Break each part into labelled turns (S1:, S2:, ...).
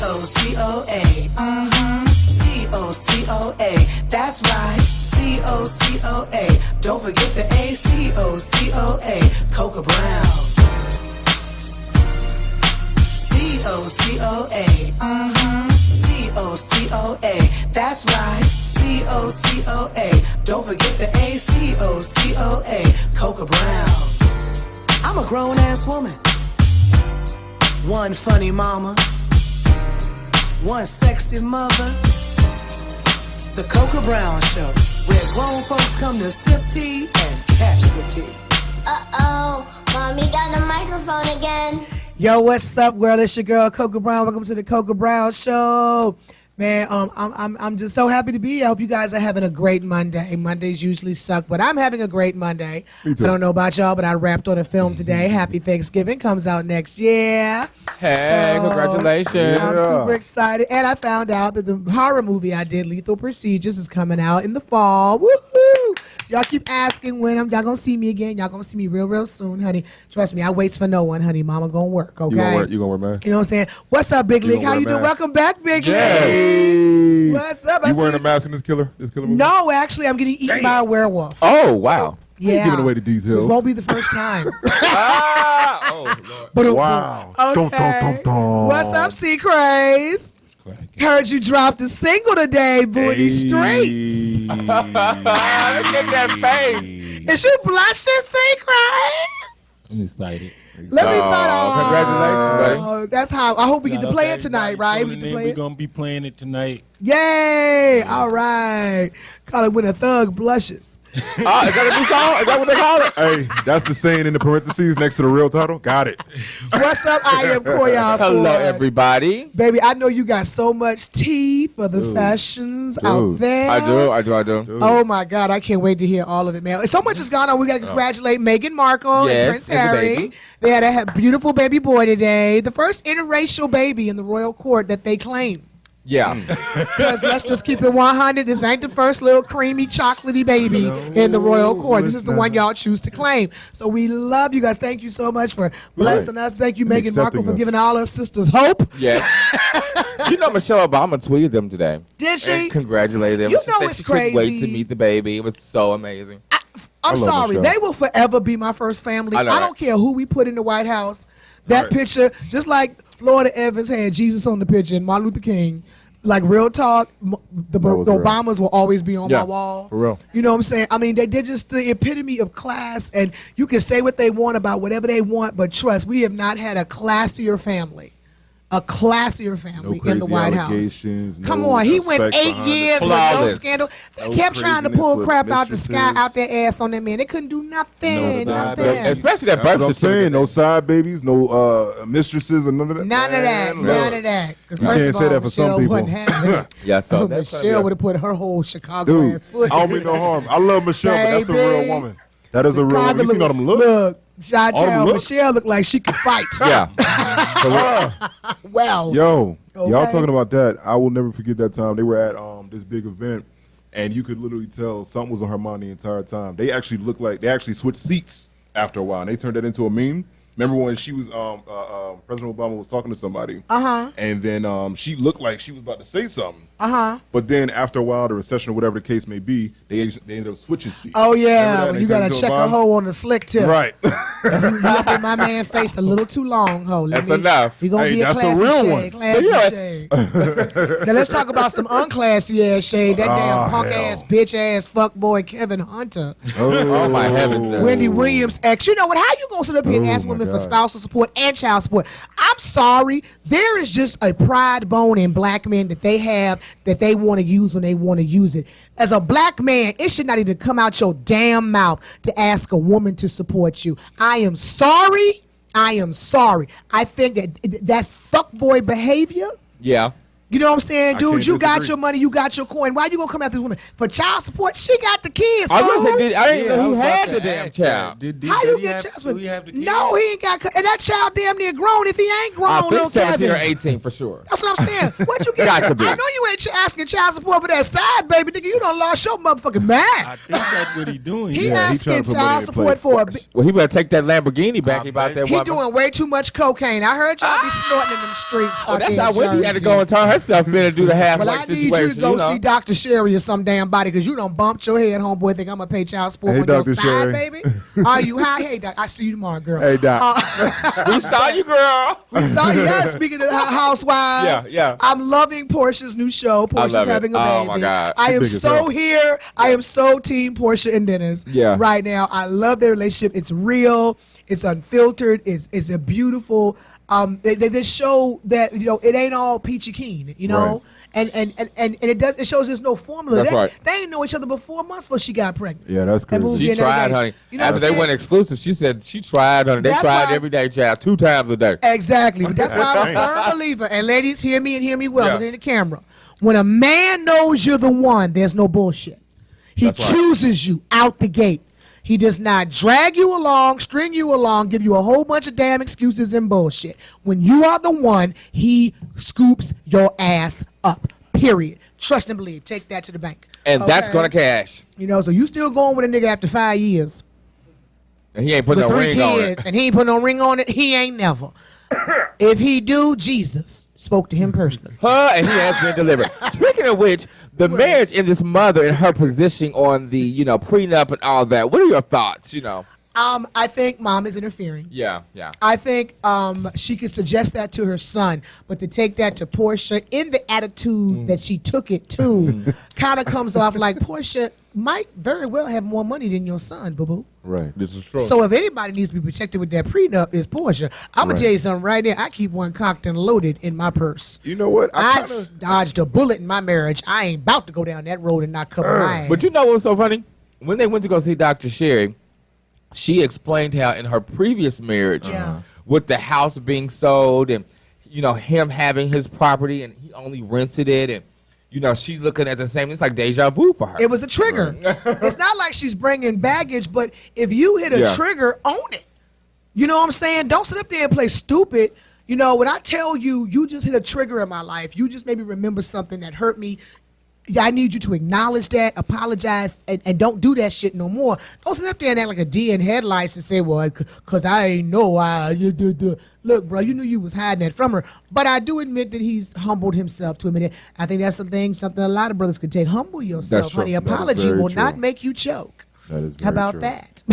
S1: C-O-C-O-A, C-O-C-O-A, that's right, C-O-C-O-A, don't forget the A, C-O-C-O-A, Coca Brown. C-O-C-O-A, C-O-C-O-A, that's right, C-O-C-O-A, don't forget the A, C-O-C-O-A, Coca Brown. I'm a grown-ass woman, one funny mama, one sexy mother. The Coca Brown Show, where grown folks come to sip tea and catch the tea.
S2: Uh-oh, Mommy got the microphone again.
S3: Yo, what's up, girl? It's your girl, Coca Brown. Welcome to the Coca Brown Show. Man, I'm just so happy to be here. I hope you guys are having a great Monday. Mondays usually suck, but I'm having a great Monday.
S4: Me too.
S3: I don't know about y'all, but I wrapped on a film today. Happy Thanksgiving. Comes out next year.
S5: Hey,
S3: So,
S5: congratulations.
S3: I'm
S4: Yeah.
S3: super excited. And I found out that the horror movie I did, Lethal Procedures, is coming out in the fall. Woohoo! So y'all keep asking when y'all gonna see me again. Y'all gonna see me real soon, honey. Trust me, I waits for no one, honey. Mama gonna work, okay?
S4: You gonna wear man?
S3: You know what I'm saying? What's up, Big League?
S4: gonna
S3: How
S4: wear
S3: you
S4: a
S3: doing?
S4: mask?
S3: Welcome back, Big League.
S4: Hey.
S3: What's up? I
S4: You wearing
S3: see-
S4: a mask in this killer movie?
S3: No, actually, I'm getting eaten by a werewolf.
S5: Oh, wow.
S3: Yeah.
S4: Giving away the details.
S3: It won't be the first time.
S5: Oh, Lord.
S3: But
S4: Wow.
S3: Okay.
S4: Dun, dun, dun, dun.
S3: What's up, C Craze? Heard you dropped a single today, Boo in these streets.
S5: Look at that face.
S3: Is you blushing, C Craze?
S6: I'm excited.
S3: Let me
S5: Oh,
S3: find out.
S5: congratulations,
S3: Oh, that's how. I hope we get to play it tonight, right? We get to play
S6: We're
S3: it.
S6: going to be playing it tonight.
S3: Yay! All right. Call it When a Thug Blushes.
S5: Is that a new song? Is that what they call it?
S4: Hey, that's the saying in the parentheses next to the real title. Got it.
S3: What's up? I am Koya.
S5: Hello,
S3: Ford.
S5: everybody.
S3: Baby, I know you got so much tea for the fashions out
S4: Dude.
S3: there.
S5: I do.
S3: Oh my God, I can't wait to hear all of it, man. So much has gone on. We got to congratulate Meghan Markle
S5: Yes,
S3: and Prince
S5: and the
S3: Harry.
S5: baby.
S3: They had a beautiful baby boy today. The first interracial baby in the royal court that they claim.
S5: Yeah.
S3: Because let's just keep it 100. This ain't the first little creamy, chocolatey baby in the royal court. This is the one y'all choose to claim. So we love you guys. Thank you so much for blessing us. Thank you, Meghan Markle, for
S4: accepting us.
S3: giving all her sisters hope.
S5: Yeah. You know, Michelle Obama tweeted them today.
S3: Did she?
S5: And congratulated them.
S3: You
S5: She
S3: know
S5: said
S3: it's
S5: she couldn't wait to
S3: crazy.
S5: meet the baby. It was so amazing.
S3: I'm
S4: love
S3: sorry.
S4: Michelle.
S3: They will forever be my first family.
S5: I
S3: I,
S5: know, right?
S3: don't care who we put in the White House. That
S4: Right.
S3: picture, just like Florida Evans had Jesus on the picture and Martin Luther King, like real talk, the
S4: was real.
S3: Obamas will always be on
S4: Yeah,
S3: my wall.
S4: for real.
S3: You know what I'm saying? I mean, they're just the epitome of class, and you can say what they want about whatever they want, but trust, we have not had a classier family. A classier family in the
S4: crazy
S3: White House.
S4: allegations,
S3: Come
S4: no
S3: on, he went
S4: suspects
S3: 8
S4: behind the
S3: years with no
S5: Flawless.
S3: scandal.
S4: No
S3: They kept trying to
S4: craziness
S3: pull
S4: with
S3: crap out the sky,
S4: mistresses.
S3: out their ass on that man. They couldn't do nothing.
S4: No,
S3: nothing.
S5: Especially that
S4: That's what
S5: birth
S4: I'm saying.
S5: certificate.
S4: No side babies, no mistresses, and none of that.
S3: None of that.
S4: Man,
S3: None
S4: look.
S3: of that. 'Cause
S4: You
S3: first
S4: can't
S3: of
S4: say
S3: all,
S4: that for some
S3: Michelle
S4: people.
S3: wouldn't have that.
S5: Yeah, so
S3: Oh,
S5: that's
S3: Michelle would have put her whole Chicago
S4: Dude,
S3: ass foot.
S4: I don't mean no harm. I love Michelle, but that's a
S3: Baby.
S4: real woman. That is a real woman. You seen all them looks?
S3: Look, I
S4: All them
S3: tell
S4: looks?
S3: Michelle looked like she could fight.
S5: Yeah.
S3: Well,
S4: Yo, y'all
S3: Okay.
S4: talking about that? I will never forget that time. They were at this big event, and you could literally tell something was on her mind the entire time. They actually looked like they actually switched seats after a while, and they turned that into a meme. Remember when she was President Obama was talking to somebody, and then she looked like she was about to say something. But then after a while, the recession or whatever the case may be, they ended up switching seats.
S3: oh
S4: Remember
S3: yeah,
S4: that?
S3: when
S4: They
S3: you
S4: turned
S3: gotta
S4: into
S3: check a
S4: bomb?
S3: hoe on the slick tip.
S4: Right.
S3: You up in my man face a little too long, ho.
S5: That's enough.
S3: You gonna
S4: Hey,
S3: be a
S4: that's a
S3: classy
S4: real
S3: shade,
S4: one.
S3: classy
S5: So, yeah.
S3: shade. Now let's talk about some unclassy ass shade. That damn punk
S4: hell.
S3: ass bitch ass fuck boy Kevin Hunter.
S5: Oh, my heavens.
S3: Wendy Williams ex. You know what? How you gonna sit up here and
S4: Oh,
S3: ask
S4: my
S3: women for
S4: God.
S3: spousal support and child support? I'm sorry. There is just a pride bone in black men that they have that they want to use when they want to use it. As a black man, it should not even come out your damn mouth to ask a woman to support you. I am sorry. I am sorry. I think that that's fuckboy behavior.
S5: Yeah.
S3: You know what I'm saying,
S4: I
S3: dude?
S4: can't
S3: You got
S4: disagree.
S3: your money, you got your coin. Why you gonna come after this woman for child support? She got the kids.
S5: I was
S3: fool.
S5: gonna say, I didn't
S6: Yeah,
S5: know he
S6: was about
S5: had
S6: to
S5: the damn
S6: ask
S5: child.
S6: that.
S3: How you
S6: he
S3: get
S6: have,
S3: child
S6: do
S3: support?
S6: he have the kids?
S3: No, he ain't got. And that child damn near grown. If he ain't grown,
S5: I
S3: little
S5: think 17
S3: Kevin.
S5: or 18 for sure.
S3: That's what I'm saying. What you get?
S5: Got to be.
S3: I know you ain't asking child support for that side, baby. Nigga, you done lost your motherfucking mind.
S6: I think that's what he doing.
S3: He
S4: Yeah, he trying
S3: asking
S4: to put money
S3: child
S4: in
S3: support
S4: place.
S3: for a.
S5: Well, he better take that Lamborghini back.
S6: I
S5: He about
S6: bet.
S5: that
S3: He
S5: woman.
S3: doing way too much cocaine. I heard y'all be snorting in them streets.
S5: Oh,
S3: out
S5: that's
S3: there
S5: how
S3: in
S5: Wendy had to
S3: Jersey.
S5: go and turn herself in and do the halfway
S3: Well, I need
S5: situation.
S3: you to go
S5: know?
S3: see Dr. Sherry or some damn body because you done bumped your head, homeboy. Think I'm gonna pay child support
S4: Hey,
S3: on your
S4: Dr.
S3: side,
S4: Sherry.
S3: baby? Are you high? Hey, Doc. I see you tomorrow, girl.
S4: Hey, Doc.
S5: We saw you, girl.
S3: We saw you. Yeah, speaking of housewives,
S5: Yeah.
S3: I'm loving Portia's new show. Portia's
S5: love it.
S3: having a baby.
S5: Oh, my God.
S3: I
S4: She
S3: am
S4: big as
S3: so
S4: hell.
S3: here. I am so team Portia and Dennis.
S5: Yeah.
S3: Right now, I love their relationship. It's real. It's unfiltered. It's a beautiful. They show that it ain't all peachy keen. And it shows there's no formula.
S5: That's right.
S3: They ain't know each other but 4 months before she got pregnant.
S4: Yeah, that's
S3: That
S4: crazy.
S3: movie
S5: She
S3: and everything.
S5: tried, honey.
S3: You know
S5: After
S3: what
S5: they
S3: I'm
S5: went
S3: saying?
S5: exclusive, she said she tried, honey. They
S3: That's
S5: tried
S3: why-
S5: every day, child, 2 times a day.
S3: Exactly. But that's why I'm a firm believer. And ladies, hear me and hear me well.
S5: Yeah.
S3: Look in the camera. When a man knows you're the one, there's no bullshit. He
S5: That's right.
S3: chooses you out the gate. He does not drag you along, string you along, give you a whole bunch of damn excuses and bullshit. When you are the one, he scoops your ass up. Period. Trust and believe. Take that to the bank.
S5: And that's
S3: Okay?
S5: going to cash.
S3: So you still going with a nigga after 5 years
S5: And he ain't putting
S3: with
S5: no
S3: 3
S5: ring on
S3: kids,
S5: it.
S3: and he ain't put no ring on it. He ain't never. If he do, Jesus spoke to him personally.
S5: Her and he has been delivered. Speaking of which, the marriage in this mother and her positioning on the, prenup and all that. What are your thoughts,
S3: I think mom is interfering.
S5: Yeah.
S3: I think she could suggest that to her son, but to take that to Portia in the attitude that she took it to kind of comes off like Portia might very well have more money than your son, boo-boo.
S4: Right. This is true.
S3: So if anybody needs to be protected with that prenup, it's Portia. I'm going to tell you something right there. I keep one cocked and loaded in my purse.
S4: You know what?
S3: I dodged a bullet in my marriage. I ain't about to go down that road and not cover my ass.
S5: But you know what was so funny? When they went to go see Dr. Sherry, she explained how in her previous marriage,
S3: Yeah.
S5: with the house being sold and, him having his property and he only rented it and, she's looking at the same. It's like deja vu for her.
S3: It was a trigger. It's not like she's bringing baggage, but if you hit a
S5: Yeah.
S3: trigger, own it. You know what I'm saying? Don't sit up there and play stupid. When I tell you, you just hit a trigger in my life, you just maybe remember something that hurt me. I need you to acknowledge that, apologize, and don't do that shit no more. Don't sit up there and act like a deer in headlights and say, well, because I ain't know. Look, bro, you knew you was hiding that from her. But I do admit that he's humbled himself to admit it. I think that's something a lot of brothers could take. Humble yourself,
S5: That's true.
S3: honey.
S5: That is
S3: Apology
S4: very
S3: will
S4: true.
S3: not make you choke.
S4: That is
S3: How
S4: very
S3: about
S4: true.
S3: that?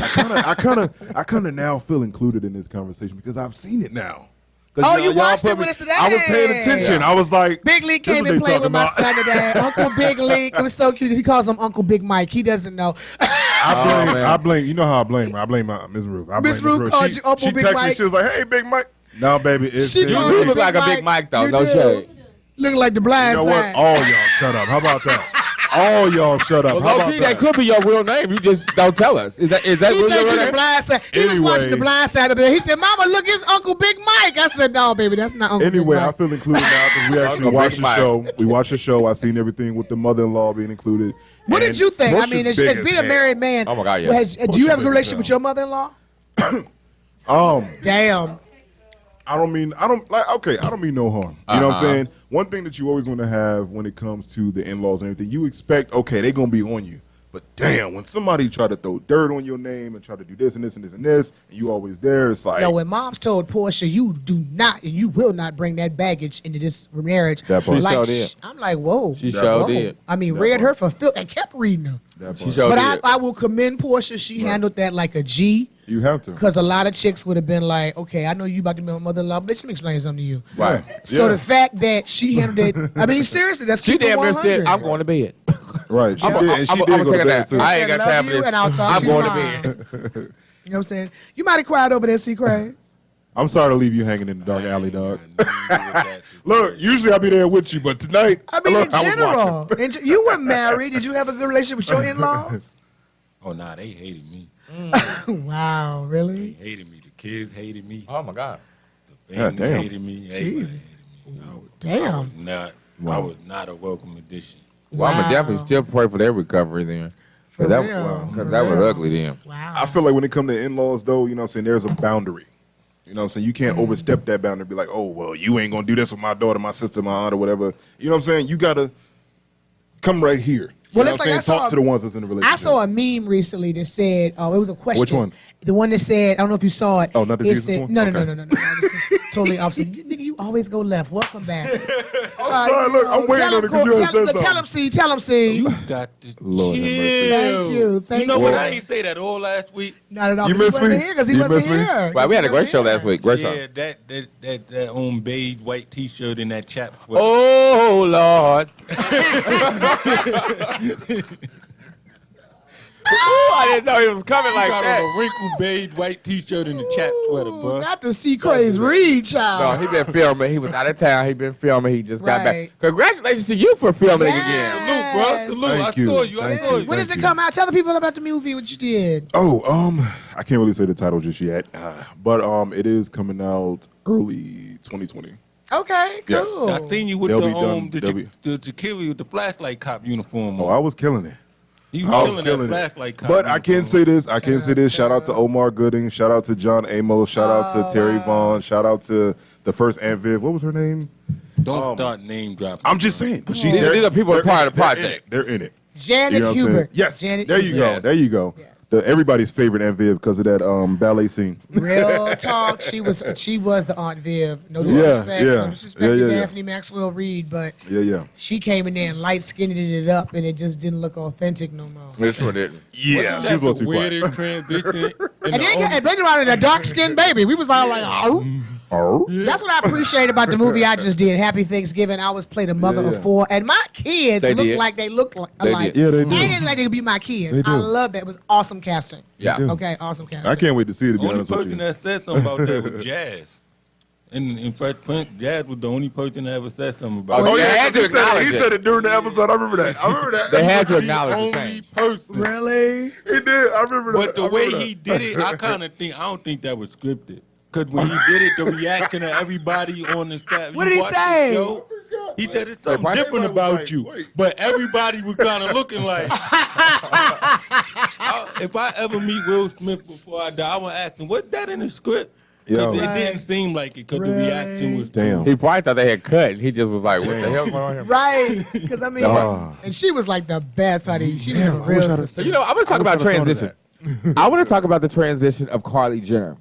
S4: I kind of now feel included in this conversation because I've seen it now. 'Cause,
S3: Oh,
S4: y'all-
S3: you
S4: y'all
S3: watched it
S4: put
S3: with
S4: me-
S3: us today.
S4: I was paying attention.
S5: Yeah.
S4: I was like,
S3: Big League
S4: this
S3: came
S4: what
S3: and
S4: they
S3: played with
S4: talking
S3: my
S4: about.
S3: son today. Uncle Big League. It was so cute. He calls him Uncle Big Mike. He doesn't know.
S5: man.
S4: I blame. You know how I blame her. I blame Miss Ruth. I blame
S3: Miss Ruth called you Uncle
S4: she
S3: Big
S4: texted me.
S3: Mike.
S4: She was like, "Hey, Big Mike." No, baby, it's
S3: She
S4: Big
S3: called
S5: You
S4: Mike.
S5: look like a Big Mike, though.
S3: You
S5: No
S3: do.
S5: shade.
S3: Looking like the
S4: You
S3: blind
S4: know what?
S3: side.
S4: All y'all shut up. How about that? All y'all shut up.
S5: Well,
S4: How
S5: low
S4: about
S5: key,
S4: that?
S5: that could be your real name. You just don't tell us. Is that
S3: He
S5: really your
S3: thinking
S5: real
S3: the
S5: name?
S3: blind side. He was watching the
S4: Anyway.
S3: blind side of there. He said, "Mama, look, it's Uncle Big Mike." I said, "No, baby, that's not Uncle
S4: Anyway,
S3: Big
S4: I
S3: Mike."
S4: feel included now because we actually
S5: Uncle
S4: watched
S5: Big
S4: the
S5: Mike.
S4: show. We watched the show. I seen everything with the mother-in-law being included.
S3: What
S4: And
S3: did you think? I
S4: Portia's
S3: mean, as
S4: big
S3: being a
S4: hell.
S3: married man,
S5: Oh, my God, yeah.
S3: do you
S4: Portia
S3: have a
S4: big
S3: good
S4: as
S3: relationship with
S4: hell.
S3: your mother-in-law?
S4: Um,
S3: Damn.
S4: I don't mean no harm. You know what I'm
S5: Uh-huh.
S4: saying? One thing that you always want to have when it comes to the in-laws and everything, you expect, okay, they're going to be on you. But damn, when somebody try to throw dirt on your name and try to do this and this and this and this, and you always there, it's like,
S3: No, when mom's told Portia, you do not and you will not bring that baggage into this marriage.
S4: That part.
S5: She
S3: like,
S5: sure did.
S3: I'm like, whoa.
S5: She
S3: whoa.
S5: sure did.
S3: I mean,
S4: That
S3: read her
S4: part.
S3: for filth and kept reading her.
S4: that
S5: She
S4: part.
S5: sure
S3: But
S5: did.
S3: I will commend Portia. She handled that like a G.
S4: You have to.
S3: Because a lot of chicks would have been like, okay, I know you about to be my mother-in-law, but let me explain something to you.
S5: Right.
S3: So
S4: Yeah.
S3: the fact that she handled it, I mean, seriously, that's
S5: She
S3: keep it
S5: damn near
S3: 100.
S5: said, "I'm going to bed."
S4: Right. She
S5: I'm
S4: did, and she did
S5: gonna
S4: go
S5: take
S4: to
S5: a
S4: bed
S5: nap.
S4: too.
S5: I ain't
S3: Said,
S5: got
S3: "Love
S5: time for
S3: you,
S5: this.
S3: and I'll talk
S5: I'm
S3: to you
S5: going to
S3: tomorrow."
S5: bed.
S3: You know what I'm saying? You might have cried over that, C. Craig.
S4: I'm sorry to leave you hanging in the dark alley, dog.
S6: Look,
S4: Look, usually I'll be there with you, but tonight,
S3: I mean,
S4: look,
S3: in
S4: I was
S3: general.
S4: watching.
S3: You were married. Did you have a good relationship with your in-laws?
S6: oh, nah, they hated me.
S3: Wow,
S6: They
S3: really?
S6: hated me. The kids hated me.
S5: Oh my God.
S6: The family
S4: damn.
S6: hated me. Everybody hated me. I was
S3: Damn.
S6: not I was not a welcome addition.
S5: Well, I'm
S3: Wow.
S5: gonna definitely still pray for their recovery then.
S3: For
S5: that,
S3: real.
S5: Because
S3: For
S5: that was
S3: real.
S5: ugly then.
S3: Wow.
S4: I feel like when it come to in-laws, though, you know what I'm saying, there's a boundary. You know what I'm saying? You can't overstep that boundary and be like, oh, well, you ain't going to do this with my daughter, my sister, my aunt, or whatever. You know what I'm saying? You got to come right here. You
S3: Well,
S4: know
S3: it's
S4: what I'm
S3: like
S4: saying?
S3: I saw
S4: Talk to the ones that's in the relationship.
S3: I saw a meme recently that said, it was a question.
S4: Which one?
S3: The one that said, I don't know if you saw it.
S4: Oh, not the
S3: It
S4: Jesus
S3: said-
S4: one?
S3: No,
S4: Okay.
S3: no. This is totally opposite. Nigga, you always go left. Welcome back.
S4: I'm sorry, look, I'm waiting on it because you had said
S3: Tell him,
S4: something.
S3: Tell him, see.
S6: You got to
S4: Lord have mercy.
S6: chill.
S3: Thank you. Thank
S6: You know
S3: you.
S6: what? I ain't say that all last week.
S3: Not at all.
S4: You
S3: 'cause he
S4: missed
S3: wasn't
S4: me?
S3: here because he
S4: You
S3: wasn't
S4: missed me?
S3: here.
S5: Well, we had a great
S3: He
S5: show
S3: wasn't
S5: last week. Great show.
S6: Yeah, that on beige white T-shirt and that chap sweater.
S5: Oh Lord. Ooh, I didn't know he was coming like
S6: got
S5: that.
S6: on a wrinkled beige white T-shirt and a chap sweater, bro.
S3: Not the C. Craze Reed,
S5: No,
S3: child.
S5: he been filming. He was out of town. He been filming. He just got
S3: Right.
S5: back. Congratulations to you for filming
S3: Yes.
S5: again.
S6: Salute, bro. Salute.
S4: Thank
S6: I
S4: you.
S6: saw you. I
S4: Thank
S6: saw
S4: you.
S6: you.
S3: When does it
S4: Thank
S3: come out? Tell the people about the movie, what you did.
S4: Oh, I can't really say the title just yet, but it is coming out early 2020.
S3: Okay,
S4: Yes.
S3: cool.
S6: I seen you with
S4: They'll
S6: the
S4: be done. They'll be-
S6: the Jakiri with the flashlight cop uniform
S4: Oh,
S6: on.
S4: I was killing it.
S6: You
S4: I was
S6: killing
S4: killing
S6: that
S4: it.
S6: flashlight cop.
S4: But I can
S6: uniform.
S4: say this. I can say this. Shout out to Omar Gooding. Shout out to John Amos. Shout out to Terry Vaughn. Shout out to the first Aunt Viv. What was her name?
S6: Don't start name dropping.
S4: I'm just saying. But
S5: These are people
S4: they're
S5: part of the
S4: in it.
S5: project.
S4: They're in it.
S3: Janet
S4: You know what I'm saying?
S3: Hubert.
S4: Yes.
S3: Janet
S4: There you
S3: Hubert.
S4: go.
S5: Yes.
S4: There you go.
S3: Yes.
S4: Everybody's favorite Aunt Viv because of that ballet scene.
S3: Real talk. She was the Aunt Viv. No
S4: Yeah,
S3: disrespect.
S4: yeah.
S3: No disrespect to
S4: Yeah.
S3: Daphne Maxwell Reed, but
S4: Yeah.
S3: she came in there and light skinned it up, and it just didn't look authentic no more.
S5: This one didn't.
S4: Yeah.
S6: Wasn't
S4: She was a
S6: that
S4: little
S6: the
S4: too quiet.
S6: weirdest transition.
S3: And then around a dark skinned baby. We was all like, oh.
S4: Oh.
S3: That's what I appreciate about the movie I just did. Happy Thanksgiving. I was played a mother
S4: Yeah.
S3: of 4, and my kids
S5: They
S3: look
S5: did.
S3: like they look alike.
S5: did.
S4: Yeah, they do.
S3: I didn't like they could be my kids.
S4: They do.
S3: I love that. It was awesome casting.
S5: Yeah.
S4: do.
S3: Okay, awesome casting.
S4: I can't wait to see it, to be
S6: Only
S4: honest with
S6: person
S4: you.
S6: that said something about that was Jazz. In Fresh Prince, Jazz was the only person that ever said something about
S5: Oh,
S6: it.
S5: yeah. They had to
S4: he said it.
S5: acknowledge
S4: He
S5: it.
S4: said it during the episode. I remember that.
S5: They had to
S6: The
S5: acknowledge the
S6: only
S5: change.
S6: person.
S3: Really?
S4: He did. I remember that.
S6: But the
S4: I
S6: way
S4: remember
S6: he
S4: that.
S6: did it, I don't think that was scripted. Because when he did it, the reaction of everybody on the staff.
S3: What
S6: you
S3: did he
S6: watch the
S3: say?
S6: show, he said it's something
S5: Wait,
S6: different
S4: everybody was
S6: about
S4: like,
S6: you.
S4: wait.
S6: But everybody was kind of looking like. If I ever meet Will Smith before I die, I want to ask him, what's that in the script? Because
S4: Yo.
S6: it didn't seem like it, because the reaction was
S4: Damn.
S5: He probably thought they had cut. He just was like, what the hell's going on here?
S3: Right. Because I mean,
S4: Ah.
S3: and she was like the best, honey. She was
S4: Damn,
S3: a
S4: I wish
S3: real
S4: I'd have-
S3: sister.
S5: So, you know, I'm going to talk
S4: I wish
S5: about
S4: I'd have thought of
S5: transition. I want to talk about the transition of Kylie Jenner,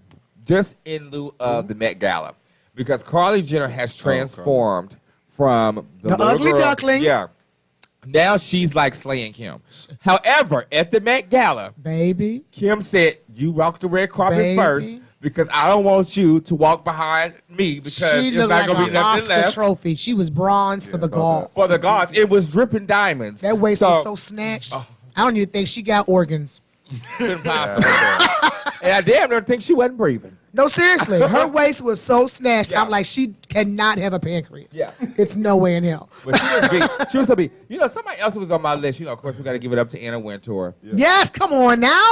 S5: just in lieu of the Met Gala. Because Kylie Jenner has transformed from
S3: The
S5: little
S3: ugly
S5: girl-
S3: duckling.
S5: Yeah. Now she's like slaying Kim. However, at the Met Gala,
S3: Baby.
S5: Kim said, you walk the red carpet
S3: Baby.
S5: first because I don't want you to walk behind me because
S3: She
S5: it's
S3: looked
S5: not
S3: like
S5: going to be
S3: an
S5: nothing
S3: Oscar
S5: left.
S3: trophy. She was bronze for the golf.
S5: For the gods, it was dripping diamonds.
S3: That waist was so snatched. I don't even think she got organs.
S5: impossible. And I damn near think she wasn't breathing.
S3: No, seriously. Her waist was so snatched.
S5: Yeah.
S3: I'm like, she cannot have a pancreas.
S5: Yeah.
S3: It's no way in hell.
S5: But she was big. She was so big. You know, somebody else was on my list. You know, of course, we got to give it up to Anna Wintour.
S3: Yes, come on now.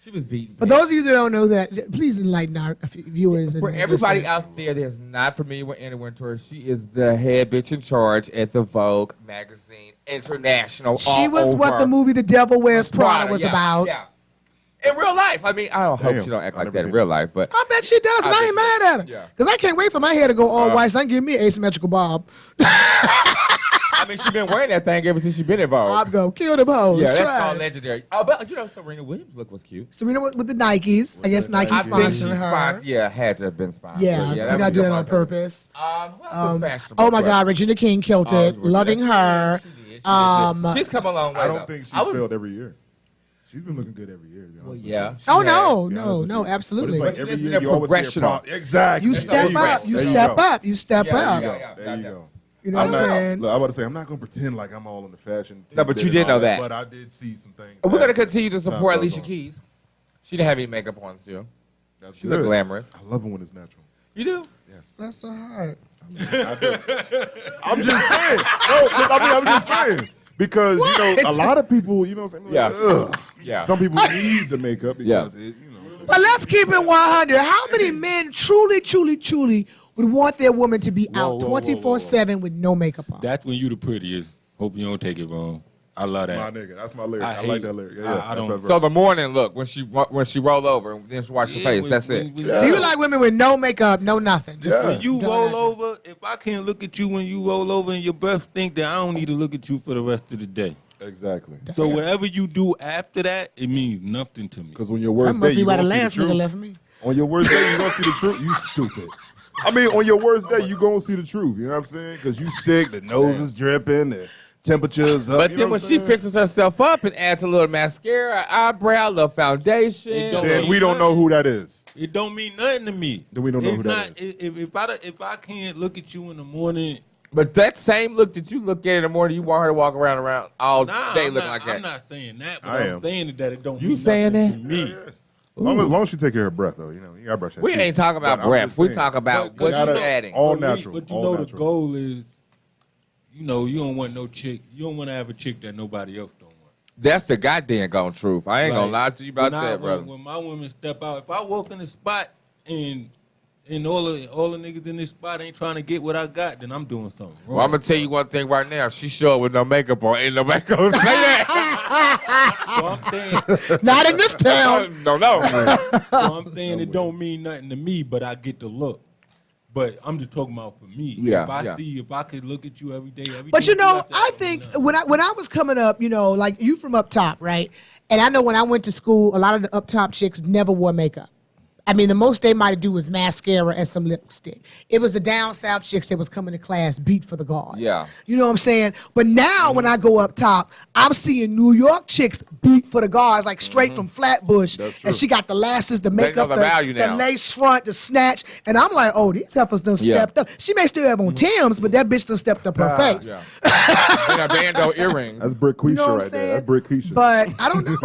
S5: She was beaten.
S3: For those of you that don't know that, please enlighten our viewers.
S5: For
S3: and
S5: everybody
S3: listeners.
S5: out there that's not familiar with Anna Wintour, she is the head bitch in charge at the Vogue magazine, international.
S3: She
S5: all
S3: was what
S5: over.
S3: the movie The Devil Wears Prada was
S5: yeah,
S3: about.
S5: Yeah. In real life, I mean, I don't hope
S4: Damn,
S5: she don't act
S4: I
S5: like
S4: never
S5: that in
S4: seen
S5: real
S4: it.
S5: life, but
S3: I bet she does, and I ain't mad at her.
S5: Yeah.
S3: Because I can't wait for my hair to go all white, so I can give me an asymmetrical bob.
S5: I mean, she's been wearing that thing ever since she's been in Vogue.
S3: Bob go, kill them hoes.
S5: Yeah, that's
S3: Try
S5: called
S3: it.
S5: legendary. Oh, but you know, Serena Williams' look was cute.
S3: Serena with the Nikes. I guess Nike
S5: I think she's
S3: sponsoring her.
S5: sponsored. Yeah, had to have been sponsored.
S3: Yeah,
S5: So,
S3: you
S5: that
S3: gotta
S5: was
S3: do
S5: a
S3: that on
S5: sponsor.
S3: purpose.
S5: Who else was fashionable?
S3: Oh my God, Regina King killed
S5: Oh,
S3: it. Loving her.
S5: She's come a long way.
S4: I don't
S5: though.
S4: think she's
S5: I was-
S4: failed every year. She's been looking good every year. To be honest with you.
S5: Yeah.
S3: Oh
S5: she
S3: no,
S4: To be honest
S3: no,
S4: with
S3: no,
S4: you.
S3: absolutely.
S4: But it's
S5: But
S4: like every
S5: it's
S4: year
S5: been
S4: you always see a
S5: progressional.
S4: pop. Exactly.
S3: You
S4: There
S3: step
S4: go.
S3: up, you
S4: There
S3: step
S4: go.
S3: up, you step
S5: Yeah,
S3: up.
S5: yeah.
S4: There you go.
S3: You know
S4: I'm
S3: what I'm
S4: not,
S3: saying?
S4: look, I'm about to say I'm not gonna pretend like I'm all in the fashion.
S5: No, but
S4: tidbit
S5: you did
S4: and
S5: know
S4: all
S5: that.
S4: But I did see some things.
S5: We're gonna
S4: that
S5: continue to support
S4: time goes
S5: Alicia
S4: on.
S5: Keys. She didn't have any makeup on still.
S4: That's
S5: She looked
S4: good.
S5: glamorous.
S4: I love it when it's natural.
S5: You do?
S4: Yes.
S3: That's so hard.
S4: I'm just saying. No, 'cause I'm just saying. Because, you know, a lot of people, you know what I'm saying?
S5: Yeah.
S4: Like, ugh.
S5: Yeah.
S4: Some people need the makeup because
S5: Yeah.
S4: it, you know.
S3: But let's keep it 100. How many men truly would want their woman to be
S6: Whoa,
S3: out
S6: whoa, whoa,
S3: 24/7 with no makeup on.
S6: That's when you the prettiest. Hope you don't take it wrong. I love
S4: My
S6: that.
S4: nigga, that's my lyric. I,
S6: hate-
S4: like that lyric. Yeah,
S6: I don't-
S4: that's that
S5: So
S4: verse.
S5: the morning look when she roll over and then she wash her
S6: Yeah,
S5: face.
S6: when-
S5: That's
S6: when-
S5: it.
S6: when-
S3: So you like women with no makeup, no nothing. Just
S4: Yeah.
S6: When you
S3: don't
S6: roll
S3: have-
S6: over, if I can't look at you when you roll over and your breath stink, then I don't need to look at you for the rest of the day.
S4: Exactly.
S6: So whatever you do after that, it means nothing to me.
S4: Because on your
S3: That
S4: worst
S3: must
S4: day,
S3: be
S4: you
S3: why the
S4: gonna see the
S3: last nigga
S4: truth.
S3: left me.
S4: On your worst day, you gonna see the truth. You stupid. I mean, on your worst day, you gonna see the truth. You know what I'm saying? Because you sick, the nose is dripping, the temperature's up.
S5: But
S4: you
S5: then
S4: know
S5: when
S4: what
S5: she
S4: I'm saying?
S5: fixes herself up and adds a little mascara, eyebrow, a little foundation,
S6: It don't-
S4: then we don't know who that is.
S6: It don't mean nothing to me.
S4: Then we don't know
S6: It's
S4: who that is.
S6: If I can't look at you in the morning,
S5: but that same look that you look at in the morning, you want her to walk around all
S6: nah,
S5: day
S6: I'm
S5: looking
S6: not,
S5: like that.
S6: I'm not saying that, but
S4: I
S6: I'm
S4: am.
S6: saying that it don't
S5: You
S6: mean
S5: saying
S6: nothing
S5: that?
S6: to me.
S4: As long as she take care of her breath, though, you know, you gotta brush that
S5: We
S4: teeth.
S5: ain't talking about
S4: But I'm
S5: breath.
S4: just
S5: We
S4: saying.
S5: talk about
S6: But
S5: what
S6: you
S5: you
S6: know-
S5: adding.
S4: all
S6: but
S4: natural,
S6: But you
S4: all
S6: know
S4: natural.
S6: the goal is, you don't want no chick. You don't want to have a chick that nobody else don't want.
S5: That's the goddamn gone truth. I ain't gonna
S6: Like,
S5: lie to you about
S6: when
S5: that, brother.
S6: When my women step out, if I walk in the spot and all the niggas in this spot ain't trying to get what I got, then I'm doing something wrong.
S5: Well, I'm gonna tell you one thing right now. She show up with no makeup on. Ain't no makeup. Say that.
S6: So I'm saying,
S3: Not in this town.
S5: No.
S6: so I'm saying it don't mean nothing to me, but I get the look. But I'm just talking about for me.
S5: Yeah,
S6: If I could look at you every day,
S3: But you know,
S6: after,
S3: I
S6: don't
S3: think
S6: mean nothing.
S3: when I was coming up, like you from up top, right? And I know when I went to school, a lot of the up top chicks never wore makeup. I mean, the most they might do was mascara and some lipstick. It was the down south chicks that was coming to class beat for the guards.
S5: Yeah.
S3: You know what I'm saying? But now when I go up top, I'm seeing New York chicks beat for the guards, like straight from Flatbush. And she got the lashes, the
S5: know
S3: makeup,
S5: the value
S3: the
S5: now.
S3: lace front, the snatch. And I'm like, oh, these heifers done
S5: Yeah.
S3: stepped up. She may still have on Tim's, but that bitch done stepped up her face.
S5: Yeah. And a bando earring.
S4: That's Brick Keisha
S3: You know what I'm
S4: right there.
S3: saying?
S4: That's Brick Keisha.
S3: But I don't know.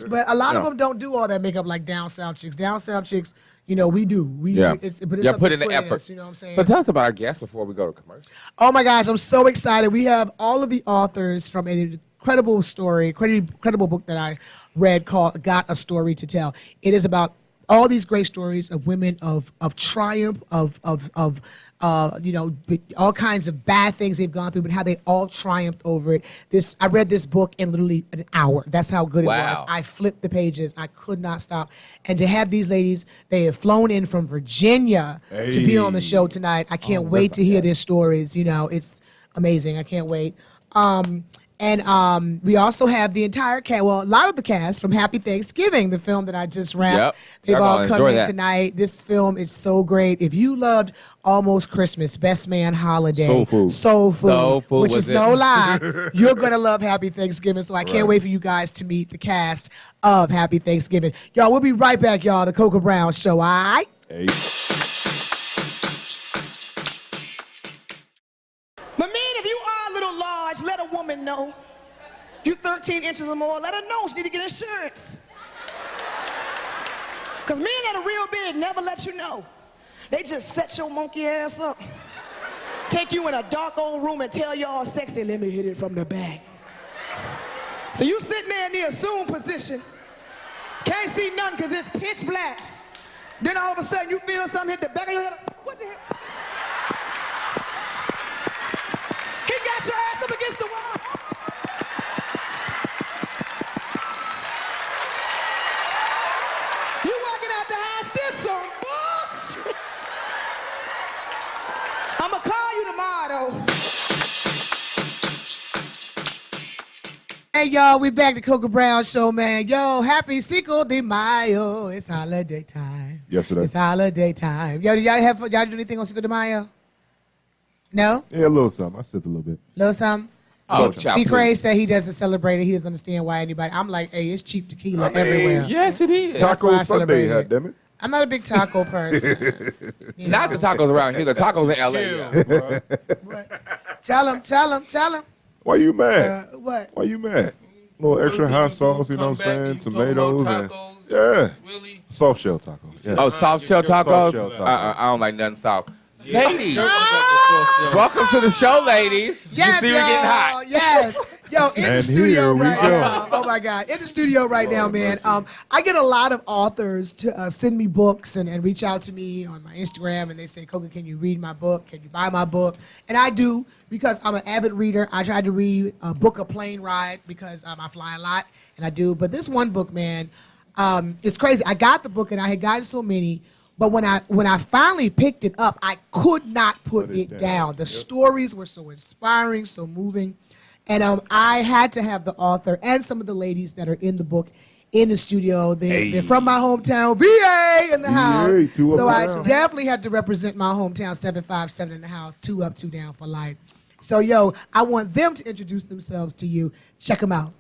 S3: But a lot of
S5: No.
S3: them don't do all that makeup like down south chicks. Down south chicks, we do. But it's
S5: Yeah,
S3: up
S5: put
S3: to
S5: in the
S3: us,
S5: effort.
S3: you know what I'm saying?
S5: So tell us about our guests before we go to commercial.
S3: Oh my gosh, I'm so excited. We have all of the authors from an incredible story, incredible book that I read called Got a Story to Tell. It is about all these great stories of women of triumph, of all kinds of bad things they've gone through, but how they all triumphed over it. I read this book in literally an hour. That's how good it was.
S5: Wow.
S3: I flipped the pages. I could not stop. And to have these ladies, they have flown in from Virginia to be on the show tonight. I can't wait to hear their stories. It's amazing. I can't wait. And we also have the entire cast, a lot of the cast from Happy Thanksgiving, the film that I just wrapped.
S5: Yep.
S3: They've
S5: Y'all
S3: all
S5: gonna
S3: come
S5: enjoy
S3: in
S5: that.
S3: tonight. This film is so great. If you loved Almost Christmas, Best Man Holiday,
S4: Soul Food.
S3: which
S5: was
S3: is no
S5: it.
S3: lie, you're going to love Happy Thanksgiving. So I can't wait for you guys to meet the cast of Happy Thanksgiving. Y'all, we'll be right back, y'all. The Coca Brown Show, all right?
S4: Hey.
S7: But men, if you are a little large, let a woman know. If you 13 inches or more, let her know she need to get insurance. Because men that are real big never let you know. They just set your monkey ass up, take you in a dark old room and tell you all sexy, let me hit it from the back. So you sitting there in the assumed position, can't see nothing because it's pitch black. Then all of a sudden you feel something hit the back of your head. What the hell? He got your ass up against the wall. You walking out the house, this some bullshit. I'ma call you tomorrow though.
S3: Hey, y'all, we back to Coca Brown Show, man. Yo, happy Cinco de Mayo. It's holiday time.
S4: Yesterday.
S3: It's holiday time. Yo, did y'all do anything on Cinco de Mayo? No?
S4: Yeah, a little something. I sipped a little bit.
S3: Little something?
S5: Oh,
S3: C.
S5: child,
S3: Cray
S5: please.
S3: said he doesn't celebrate it. He doesn't understand why anybody. I'm like, hey, it's cheap tequila everywhere.
S5: Yes, it is.
S3: why
S4: Taco
S3: I
S4: Sunday,
S3: celebrate it.
S4: damn it.
S3: I'm not a big taco person. You
S5: Not
S3: know.
S5: the tacos around here. The tacos in LA.
S6: Chill, bro.
S3: Tell him.
S4: Why you mad?
S3: What?
S4: Why you mad? A little extra hot sauce, you know what I'm saying? Tomatoes and yeah,
S6: Really?
S4: soft shell tacos. Yes.
S5: Oh, soft shell tacos?
S4: Soft shell tacos.
S5: I don't like nothing soft.
S6: Yeah.
S5: Ladies,
S6: Welcome.
S5: welcome to the show, ladies.
S3: Yes,
S5: you see we're getting
S3: y'all.
S5: hot.
S3: Yes. Yo, in the
S4: And
S3: studio
S4: here we
S3: right
S4: go.
S3: now. Oh my God, in the studio right now, man. I get a lot of authors to send me books and reach out to me on my Instagram, and they say, "Coca, can you read my book? Can you buy my book?" And I do because I'm an avid reader. I tried to read a book, A Plane Ride, because I fly a lot, and I do. But this one book, man, it's crazy. I got the book, and I had gotten so many. But when I finally picked it up, I could not put it down. The stories were so inspiring, so moving. And I had to have the author and some of the ladies that are in the book in the studio. They're from my hometown, VA, in the house.
S4: Two
S3: So
S4: up,
S3: I
S4: two down.
S3: definitely have to represent my hometown, 757 in the house, 2 up, 2 down for life. So, yo, I want them to introduce themselves to you. Check them out.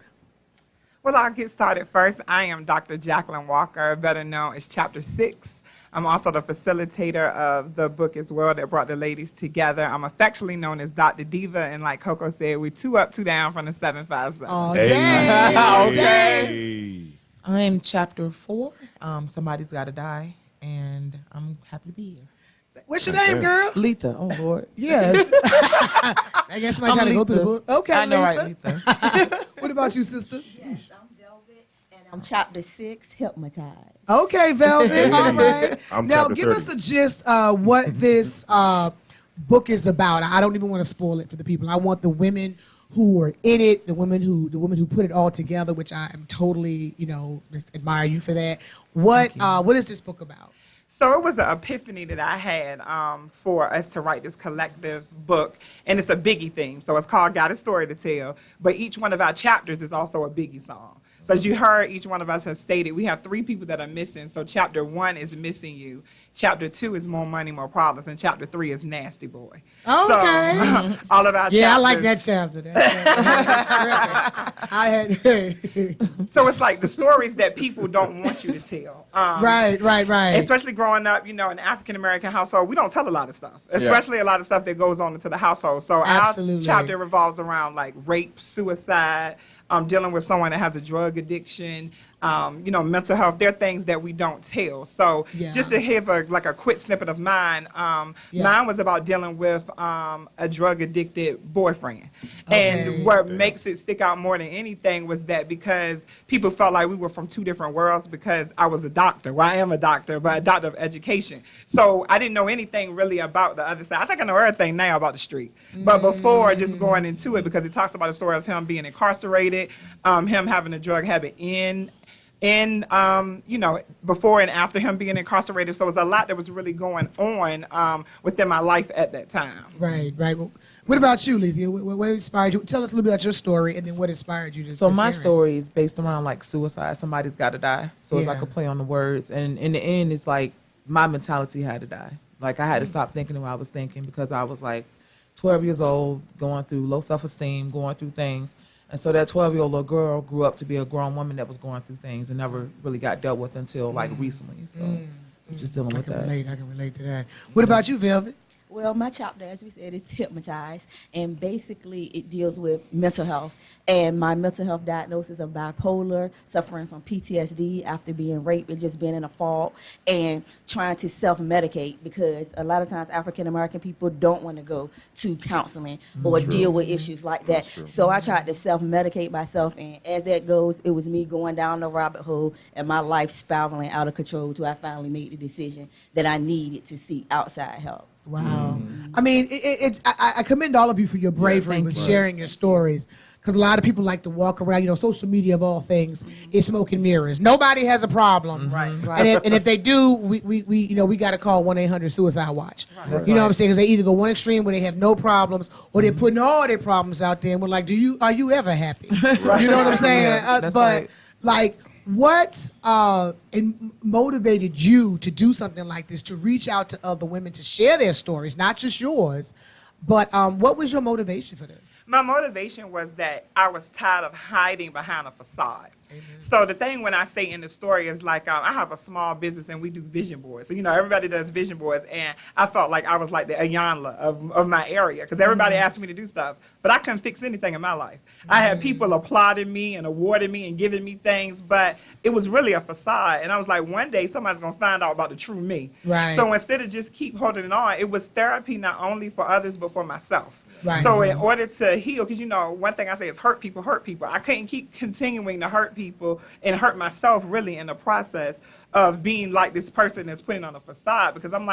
S8: Well, I'll get started first. I am Dr. Jacqueline Walker, better known as Chapter 6. I'm also the facilitator of the book as well that brought the ladies together. I'm affectionately known as Dr. Diva, and like Coco said, we're 2 up, 2 down from the 757.
S3: Oh, dang.
S4: Hey.
S9: I'm chapter 4. Somebody's got to die, and I'm happy to be here.
S3: What's your name, girl?
S9: Letha. Oh Lord.
S3: Yeah. I guess somebody trying to go through the book. Okay,
S9: I know,
S3: Letha.
S9: right, Letha.
S3: What about you, sister?
S10: Yes, I'm Velvet, and I'm chapter 6, hypnotized.
S3: Okay, Velvet. All right.
S4: I'm
S3: Now,
S4: chapter
S3: give
S4: 30.
S3: us a gist what this book is about. I don't even want to spoil it for the people. I want the women who are in it, the women who put it all together, which I am totally, just admire you for that. What is this book about?
S8: So it was an epiphany that I had for us to write this collective book, and it's a Biggie theme. So it's called Got a Story to Tell, but each one of our chapters is also a Biggie song. So as you heard, each one of us have stated, we have 3 people that are missing. So chapter 1 is Missing You. Chapter 2 is More Money, More Problems. And chapter 3 is Nasty Boy.
S3: Okay.
S8: So all of our chapters.
S3: Yeah, I like that chapter. I had.
S8: So it's like the stories that people don't want you to tell.
S3: Right.
S8: Especially growing up, in an African-American household, we don't tell a lot of stuff, especially a lot of stuff that goes on into the household. So
S3: Absolutely.
S8: our chapter revolves around like rape, suicide, dealing with someone that has a drug addiction, mental health. There are things that we don't tell. So
S3: Yeah.
S8: just to have a quick snippet of mine,
S3: Yes.
S8: mine was about dealing with a drug addicted boyfriend.
S3: Okay.
S8: And what makes it stick out more than anything was that because people felt like we were from 2 different worlds because I was a doctor. Well, I am a doctor, but a doctor of education. So I didn't know anything really about the other side. I think I know everything now about the street. But before just going into it, because it talks about the story of him being incarcerated, him having a drug habit before and after him being incarcerated. So it was a lot that was really going on within my life at that time.
S3: Right. Well, what about you, Letha? What inspired you? Tell us a little bit about your story, and then what inspired you to.
S9: So
S3: to
S9: my
S3: share it.
S9: story is based around like suicide. Somebody's got to die. So it's like
S3: Yeah.
S9: a play on the words. And in the end, it's like my mentality had to die. Like I had to stop thinking the way I was thinking because I was like 12 years old, going through low self-esteem, going through things. And so that 12-year-old little girl grew up to be a grown woman that was going through things and never really got dealt with until like recently. So I'm just dealing with that.
S3: I can relate to that. What about you, Velvet?
S10: Well, my chapter, as we said, is hypnotized, and basically it deals with mental health. And my mental health diagnosis of bipolar, suffering from PTSD after being raped and just being in a fault, and trying to self-medicate because a lot of times African-American people don't want to go to counseling or deal with issues like that. So I tried to self-medicate myself, and as that goes, it was me going down the rabbit hole and my life spiraling out of control till I finally made the decision that I needed to seek outside help.
S3: Wow. I mean, I commend all of you for your bravery with sharing your stories. Because a lot of people like to walk around, social media of all things is smoke and mirrors. Nobody has a problem.
S8: Right.
S3: And if they do, we got to call 1-800-SUICIDE Watch. You know what I'm saying? Because they either go one extreme where they have no problems, or they're putting all their problems out there, and we're like, are you ever happy? You know what I'm saying?
S9: That's
S3: but
S9: right.
S3: like, what motivated you to do something like this, to reach out to other women, to share their stories, not just yours, but what was your motivation for this?
S8: My motivation was that I was tired of hiding behind a facade. So the thing when I say in the story is like I have a small business and we do vision boards. So everybody does vision boards, and I felt like I was like the Ayanla of my area because everybody asked me to do stuff, but I couldn't fix anything in my life. I had people applauding me and awarding me and giving me things, but it was really a facade. And I was like, one day somebody's gonna find out about the true me.
S3: Right.
S8: So instead of just keep holding it on, it was therapy not only for others but for myself.
S3: Right.
S8: So in order to heal, because one thing I say is hurt people. I couldn't keep continuing to hurt people and hurt myself really in the process of being like this person that's putting on a facade, because I'm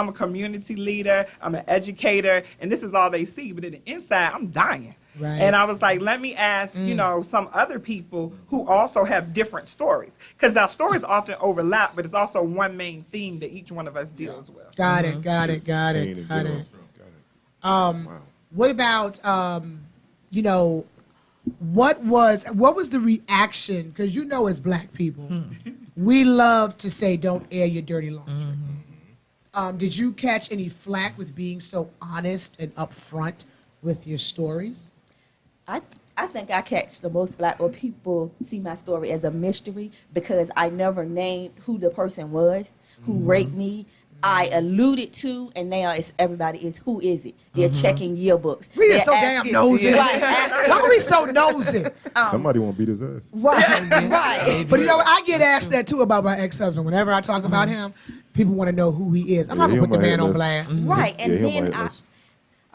S8: a community leader, I'm an educator, and this is all they see. But in the inside, I'm dying.
S3: Right.
S8: And I was like, let me ask, some other people who also have different stories. Because our stories often overlap, but it's also one main theme that each one of us deals with.
S3: Got it. What about what was the reaction? Because as Black people, we love to say, "Don't air your dirty laundry." Did you catch any flack with being so honest and upfront with your stories?
S10: I think I catch the most flack or people see my story as a mystery because I never named who the person was who raped me. I alluded to, and now everybody is, who is it? They're checking yearbooks.
S3: We are so damn nosy. Why are we so nosy?
S4: Somebody won't beat his ass.
S10: Right.
S3: But I get asked that too about my ex-husband. Whenever I talk about him, people want to know who he is. I'm not going to put the man on blast.
S10: Right, and then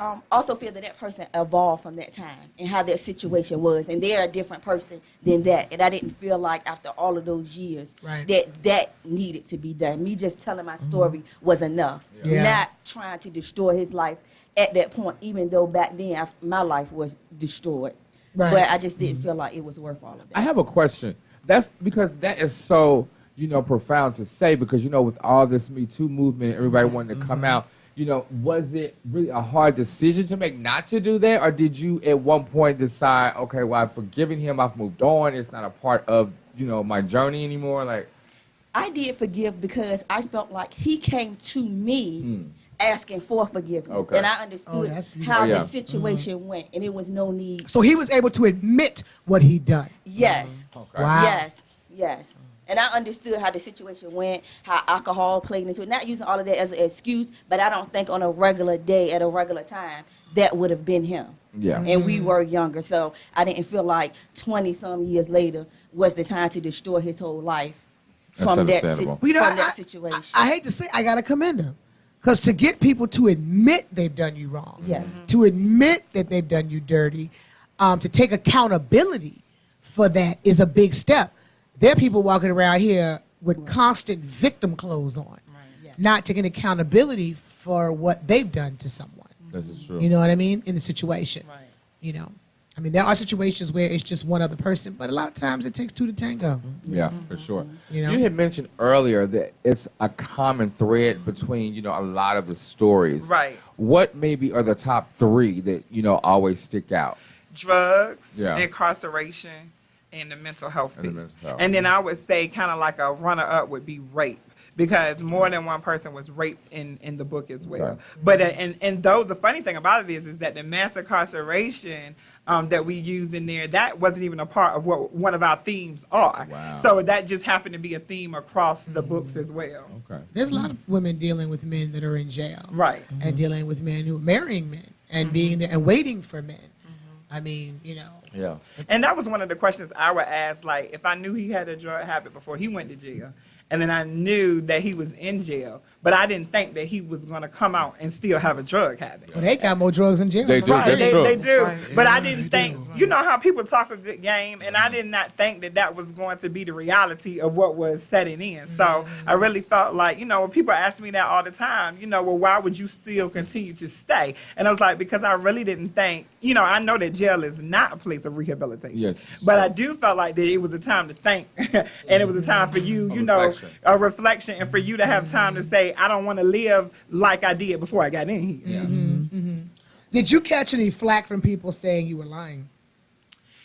S10: I also feel that person evolved from that time and how that situation was, and they're a different person than that. And I didn't feel like after all of those years that needed to be done. Me just telling my story was enough, not trying to destroy his life at that point, even though back then my life was destroyed. Right. But I just didn't feel like it was worth all of that.
S5: I have a question. That's because that is so, profound to say, because, with all this Me Too movement, everybody wanted to come out. Was it really a hard decision to make not to do that? Or did you at one point decide, okay, well, I've forgiven him, I've moved on, it's not a part of, my journey anymore?
S10: I did forgive because I felt like he came to me asking for forgiveness. Okay. And I understood how the situation went, and it was no need.
S3: So he was able to admit what he'd done?
S10: Yes.
S3: Okay. Wow.
S10: Yes. And I understood how the situation went, how alcohol played into it. Not using all of that as an excuse, but I don't think on a regular day at a regular time that would have been him.
S5: Yeah.
S10: And we were younger, so I didn't feel like 20-some years later was the time to destroy his whole life from that situation.
S3: I hate to say, I got to commend him. Because to get people to admit they've done you wrong, to admit that they've done you dirty, to take accountability for that is a big step. There are people walking around here with constant victim clothes on, not taking accountability for what they've done to someone.
S5: This is true.
S3: You know what I mean? In the situation. Right. There are situations where it's just one other person, but a lot of times it takes two to tango.
S5: Yeah, for sure.
S3: You
S5: had mentioned earlier that it's a common thread between, a lot of the stories.
S8: Right.
S5: What maybe are the top three that, always stick out?
S8: Drugs, incarceration, and the mental health piece. And then I would say kind of like a runner-up would be rape, because more than one person was raped in the book as well. Right. But and though the funny thing about it is that the mass incarceration that we use in there, that wasn't even a part of what one of our themes are. Wow. So that just happened to be a theme across the books as well.
S3: Okay. There's a lot of women dealing with men that are in jail.
S8: Right.
S3: And dealing with men who are marrying men and being there and waiting for men. I mean,
S5: Yeah.
S8: And that was one of the questions I would ask, like, if I knew he had a drug habit before he went to jail, and then I knew that he was in jail, but I didn't think that he was going to come out and still have a drug habit.
S3: Well, they got more drugs in jail.
S5: They do.
S8: Right, they do.
S9: Right.
S8: But I didn't think, how people talk a good game, and I did not think that was going to be the reality of what was setting in. So I really felt like, when people ask me that all the time, well, why would you still continue to stay? And I was like, because I really didn't think, I know that jail is not a place of rehabilitation.
S5: Yes.
S8: But I do felt like that it was a time to think, and it was a time for you, a reflection, and for you to have time to say, I don't want to live like I did before I got in here.
S3: Yeah. Did you catch any flack from people saying you were lying?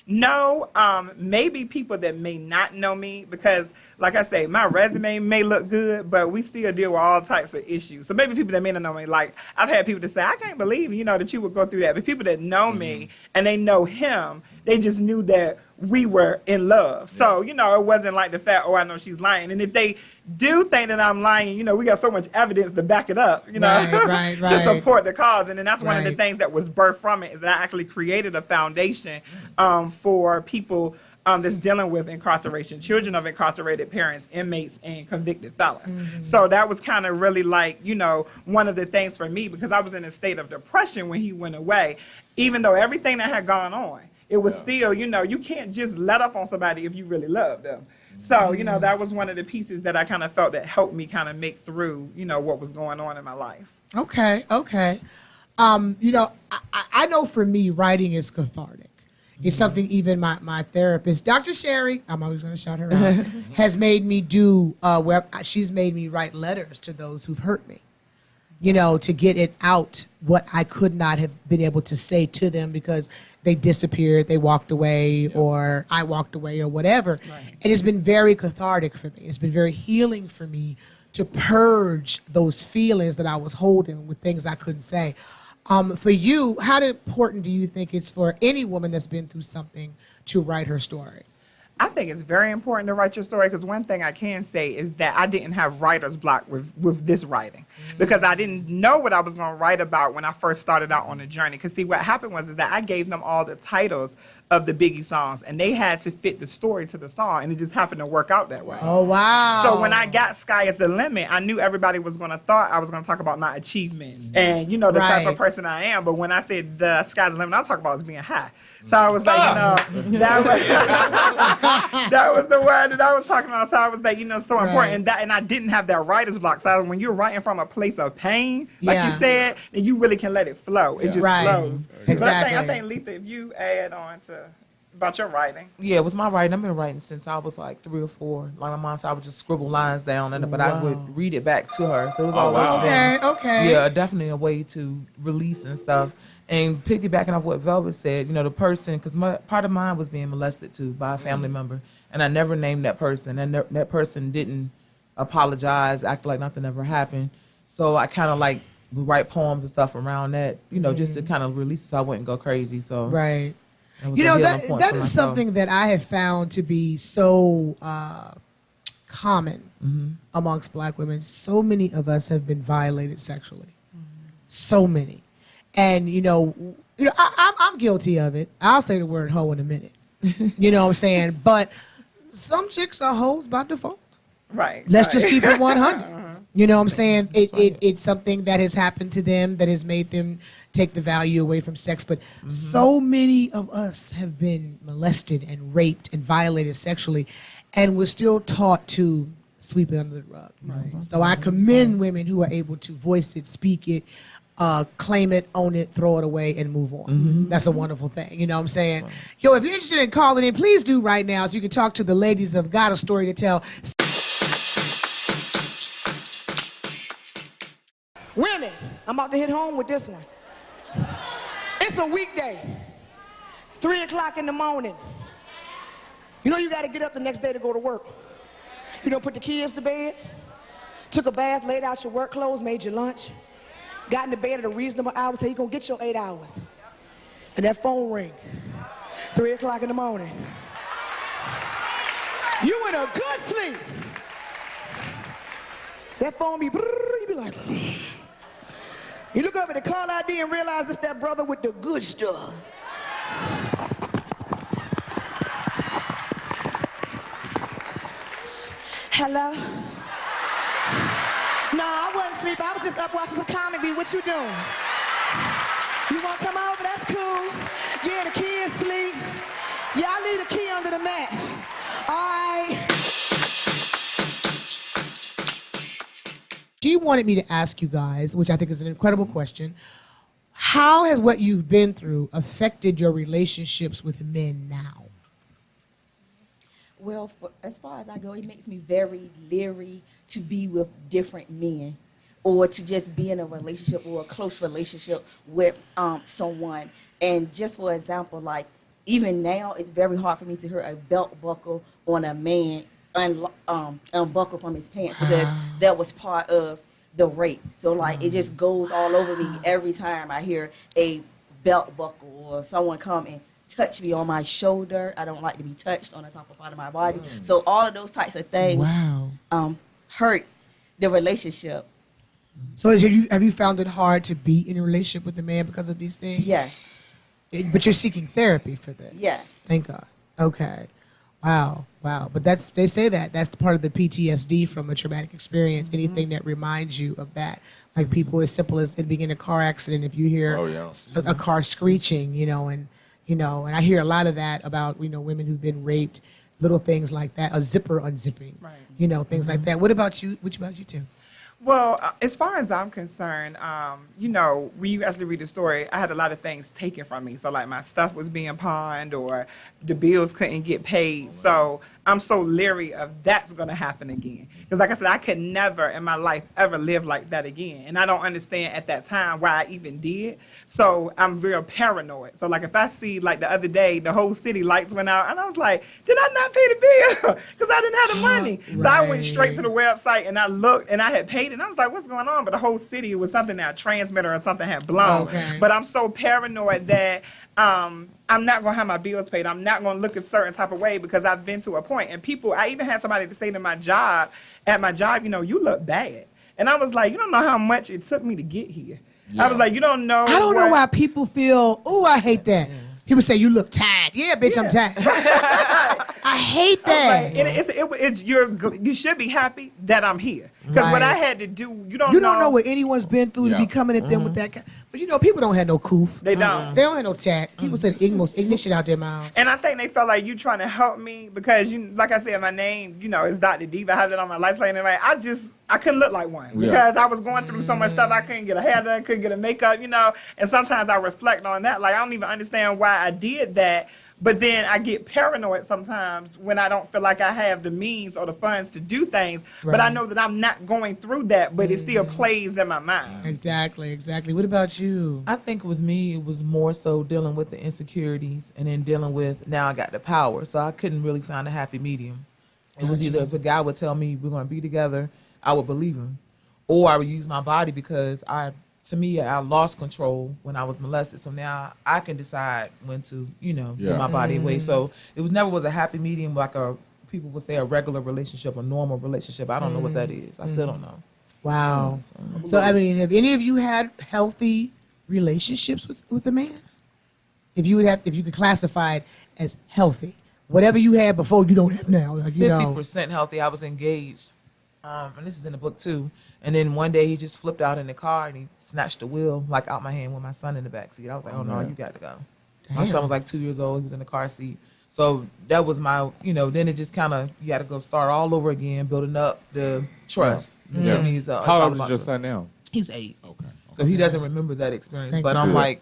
S8: No, maybe people that may not know me, because like I say, my resume may look good, but we still deal with all types of issues. So maybe people that may not know me, like I've had people that say, I can't believe, that you would go through that. But people that know me and they know him, they just knew that we were in love. So, you know, it wasn't like the fact, oh, I know she's lying. And if they do think that I'm lying, you know, we got so much evidence to back it up, you know,
S3: Right,
S8: to support the cause. And then that's one of the
S3: Right.
S8: things that was birthed from it, is that I actually created a foundation for people that's dealing with incarceration, children of incarcerated parents, inmates, and convicted felons. So that was kind of really like, you know, one of the things for me, because I was in a state of depression when he went away, even though everything that had gone on, it was still, you know, you can't just let up on somebody if you really love them. So, you know, that was one of the pieces that I kind of felt that helped me kind of make through, you know, what was going on in my life.
S3: Okay. You know, I know for me, writing is cathartic. It's something even my therapist, Dr. Sherry, I'm always going to shout her out, has made me do, where she's made me write letters to those who've hurt me, you know, to get it out what I could not have been able to say to them because they disappeared, they walked away, or I walked away, or whatever. Right. And it's been very cathartic for me. It's been very healing for me to purge those feelings that I was holding with things I couldn't say. For you, how important do you think it's for any woman that's been through something to write her story?
S8: I think it's very important to write your story, because one thing I can say is that I didn't have writer's block with this writing, because I didn't know what I was going to write about when I first started out on the journey. Because see, what happened was that I gave them all the titles of the Biggie songs, and they had to fit the story to the song, and it just happened to work out that way.
S3: Oh, wow.
S8: So when I got Sky is the Limit, I knew everybody was going to thought I was going to talk about my achievements and, you know, the type of person I am. But when I said the Sky's the Limit, I talk about was being high. So I was like, you know, that was the word that I was talking about. So I was like, you know, so important. And I didn't have that writer's block. So when you're writing from a place of pain, like you said, then you really can let it flow. It just flows.
S3: Exactly.
S8: But I think, Letha, if you add on to about your writing.
S9: Yeah, with my writing, I've been writing since I was like 3 or 4. Like my mom said, I would just scribble lines down, but I would read it back to her. So it was always been, yeah, definitely a way to release and stuff. And piggybacking off what Velvet said, you know, the person, because part of mine was being molested too by a family member, and I never named that person, and that person didn't apologize, act like nothing ever happened. So I kind of like would write poems and stuff around that, you know, just to kind of release it so I wouldn't go crazy. So
S3: you know, that is something that I have found to be so common amongst Black women. So many of us have been violated sexually. So many. And, you know, I'm guilty of it. I'll say the word hoe in a minute. You know what I'm saying? But some chicks are hoes by default.
S8: Right.
S3: Let's just keep it 100. You know what I'm saying? It's something that has happened to them that has made them take the value away from sex. But so many of us have been molested and raped and violated sexually, and we're still taught to sweep it under the rug. Right. So I commend women who are able to voice it, speak it, claim it, own it, throw it away, and move on. That's a wonderful thing. You know what I'm saying? Yo, if you're interested in calling in, please do right now so you can talk to the ladies of Got a Story to Tell.
S7: Women, I'm about to hit home with this one. It's a weekday, 3 o'clock in the morning. You know you got to get up the next day to go to work. You don't put the kids to bed, took a bath, laid out your work clothes, made your lunch, got into bed at a reasonable hour, say you're going to get your 8 hours. And that phone ring, 3 o'clock in the morning. You in a good sleep. That phone be, you be like, you look up at the call ID and realize it's that brother with the good stuff. Hello? No, I wasn't asleep. I was just up watching some comedy. What you doing? You want to come over? That's cool. Yeah, the kids sleep. Yeah, I leave the key under the mat. All right.
S3: She wanted me to ask you guys, which I think is an incredible question, how has what you've been through affected your relationships with men now?
S10: Well, as far as I go, it makes me very leery to be with different men or to just be in a relationship or a close relationship with someone. And just for example, like even now, it's very hard for me to hear a belt buckle on a man unbuckle from his pants because that was part of the rape. So like it just goes all over me every time I hear a belt buckle or someone come and touch me on my shoulder. I don't like to be touched on the top of part of my body. So all of those types of things hurt the relationship.
S3: So have you found it hard to be in a relationship with a man because of these things?
S10: Yes.
S3: But you're seeking therapy for this.
S10: Yes.
S3: Thank God. Okay. Wow. But they say that's part of the PTSD from a traumatic experience. Anything that reminds you of that, like people as simple as it being in a car accident. If you hear a car screeching, and I hear a lot of that about women who've been raped, little things like that, a zipper unzipping, things like that. What about you? Which about you too?
S8: Well, as far as I'm concerned, when you actually read the story, I had a lot of things taken from me. So, like, my stuff was being pawned or the bills couldn't get paid. So I'm so leery of that's going to happen again. Because, like I said, I could never in my life ever live like that again. And I don't understand at that time why I even did. So I'm real paranoid. So, like, if I see, like, the other day, the whole city lights went out, and I was like, did I not pay the bill? Because I didn't have the money. So I went straight to the website, and I looked, and I had paid it. And I was like, what's going on? But the whole city was something that a transmitter or something had blown.
S3: Okay.
S8: But I'm so paranoid that I'm not going to have my bills paid. I'm not going to look a certain type of way because I've been to a point. And I even had somebody to say to at my job, you look bad. And I was like, you don't know how much it took me to get here. Yeah. I was like, you don't know.
S3: I don't know why people feel, I hate that. People say, you look tired. Yeah, bitch, I'm tired. I hate that.
S8: You should be happy that I'm here. Because what I had to do, you don't
S3: know what anyone's been through to be coming at them with that. But people don't have no coof.
S8: They don't.
S3: They don't have no tact. People say the most ignorant shit out their mouths.
S8: And I think they felt like you trying to help me because, like I said, my name, is Dr. Diva. I have it on my license plate. And I couldn't look like one because I was going through so much stuff. I couldn't get a hair done, couldn't get a makeup, And sometimes I reflect on that. Like, I don't even understand why I did that. But then I get paranoid sometimes when I don't feel like I have the means or the funds to do things. Right. But I know that I'm not going through that, but it still plays in my mind.
S3: Exactly. What about you?
S9: I think with me, it was more so dealing with the insecurities and then dealing with, now I got the power. So I couldn't really find a happy medium. It was either if a guy would tell me we're going to be together, I would believe him. Or I would use my body because I lost control when I was molested. So now I can decide when to, give my body away. So it was a happy medium, like people would say a regular relationship, a normal relationship. I don't know what that is. I still don't know.
S3: Wow. So have any of you had healthy relationships with a man? If you could classify it as healthy, whatever you had before, you don't have now.
S9: 50% healthy. I was engaged. And this is in the book too. And then one day he just flipped out in the car and he snatched the wheel like out my hand with my son in the back seat. I was like, oh no, you got to go. Damn. My son was like 2 years old. He was in the car seat. So that was my, then it just kind of, you got to go start all over again, building up the trust.
S5: Yeah. How old is your son now?
S9: He's 8. Okay. So he doesn't remember that experience. But I'm like,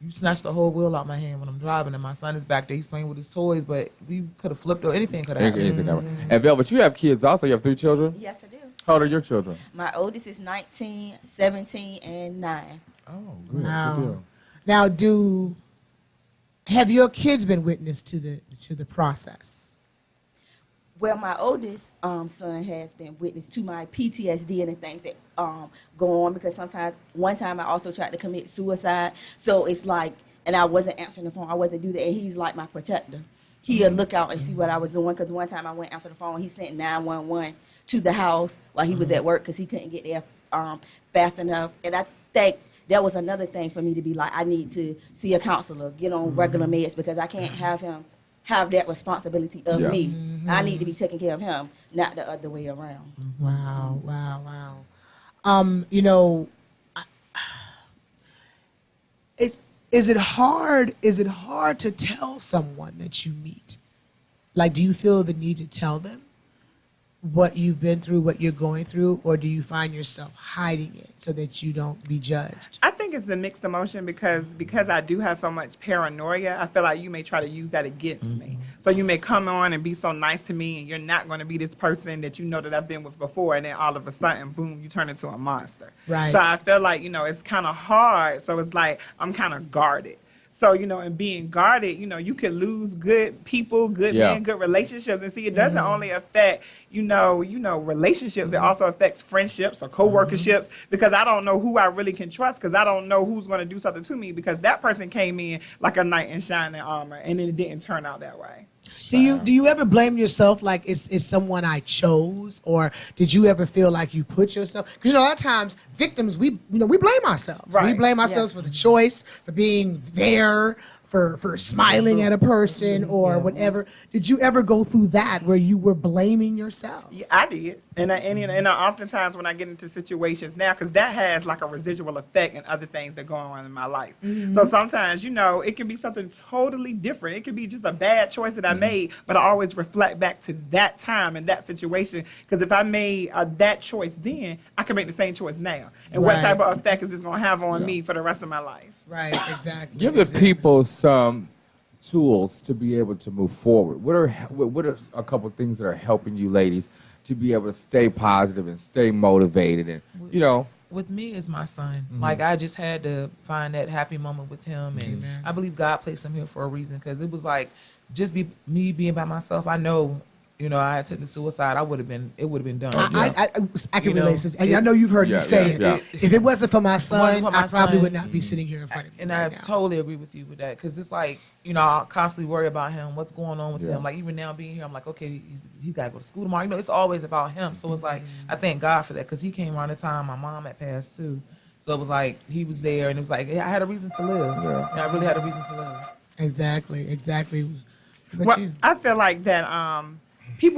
S9: you snatched the whole wheel out my hand when I'm driving, and my son is back there. He's playing with his toys, but we could have flipped or anything could have happened.
S5: And Velvet, you have kids also. You have 3 children?
S10: Yes, I do.
S5: How old are your children?
S10: My oldest is 19, 17, and 9.
S5: Oh, good.
S3: Wow.
S5: Good deal.
S3: Now, have your kids been witness to the process?
S10: Well, my oldest son has been witness to my PTSD and the things that go on because one time I also tried to commit suicide. So it's like, and I wasn't answering the phone. I wasn't do that. And he's like my protector. He'll look out and see what I was doing because one time I went answer the phone. He sent 911 to the house while he was at work because he couldn't get there fast enough. And I think that was another thing for me to be like, I need to see a counselor, get on regular meds because I can't have him have that responsibility of me. I need to be taking care of him, not the other way around.
S3: Wow. Is it hard to tell someone that you meet? Like, do you feel the need to tell them what you've been through, what you're going through, or do you find yourself hiding it so that you don't be judged?
S8: I think it's a mixed emotion because I do have so much paranoia. I feel like you may try to use that against me. So you may come on and be so nice to me, and you're not going to be this person that you know that I've been with before, and then all of a sudden, boom, you turn into a monster.
S3: Right.
S8: So I feel like, it's kind of hard. So it's like I'm kind of guarded. So, and being guarded, you can lose good people, good men, good relationships. And see, it doesn't only affect, relationships. It also affects friendships or co-workerships, because I don't know who I really can trust, because I don't know who's going to do something to me, because that person came in like a knight in shining armor, and then it didn't turn out that way.
S3: Do you ever blame yourself, like it's someone I chose, or did you ever feel like you put yourself? Because a lot of times victims, we blame ourselves.
S8: Right.
S3: We blame ourselves for the choice, for being there, for smiling at a person or whatever. Did you ever go through that where you were blaming yourself?
S8: Yeah, I did. And oftentimes when I get into situations now, because that has like a residual effect in other things that go on in my life. So sometimes, it can be something totally different. It could be just a bad choice that I made, but I always reflect back to that time and that situation. Because if I made that choice then, I can make the same choice now. And what type of effect is this going to have on me for the rest of my life?
S3: Right, exactly.
S5: Give the people some tools to be able to move forward. What are a couple of things that are helping you ladies to be able to stay positive and stay motivated? And
S9: with me is my son. Like, I just had to find that happy moment with him, and I believe God placed him here for a reason, because it was like just me being by myself. I know. I had taken suicide. It would have been done.
S3: I can relate. I know you've heard me say it. If it wasn't for my son, I probably would not be sitting here in front of you.
S9: And I totally agree with you with that, because it's like, I constantly worry about him, what's going on with him. Like, even now being here, I'm like, okay, he's got to go to school tomorrow. It's always about him. So it's like, I thank God for that, because he came around the time my mom had passed too. So it was like, he was there, and it was like, I had a reason to live. I really had a reason to live.
S3: Exactly.
S8: Well, I feel like that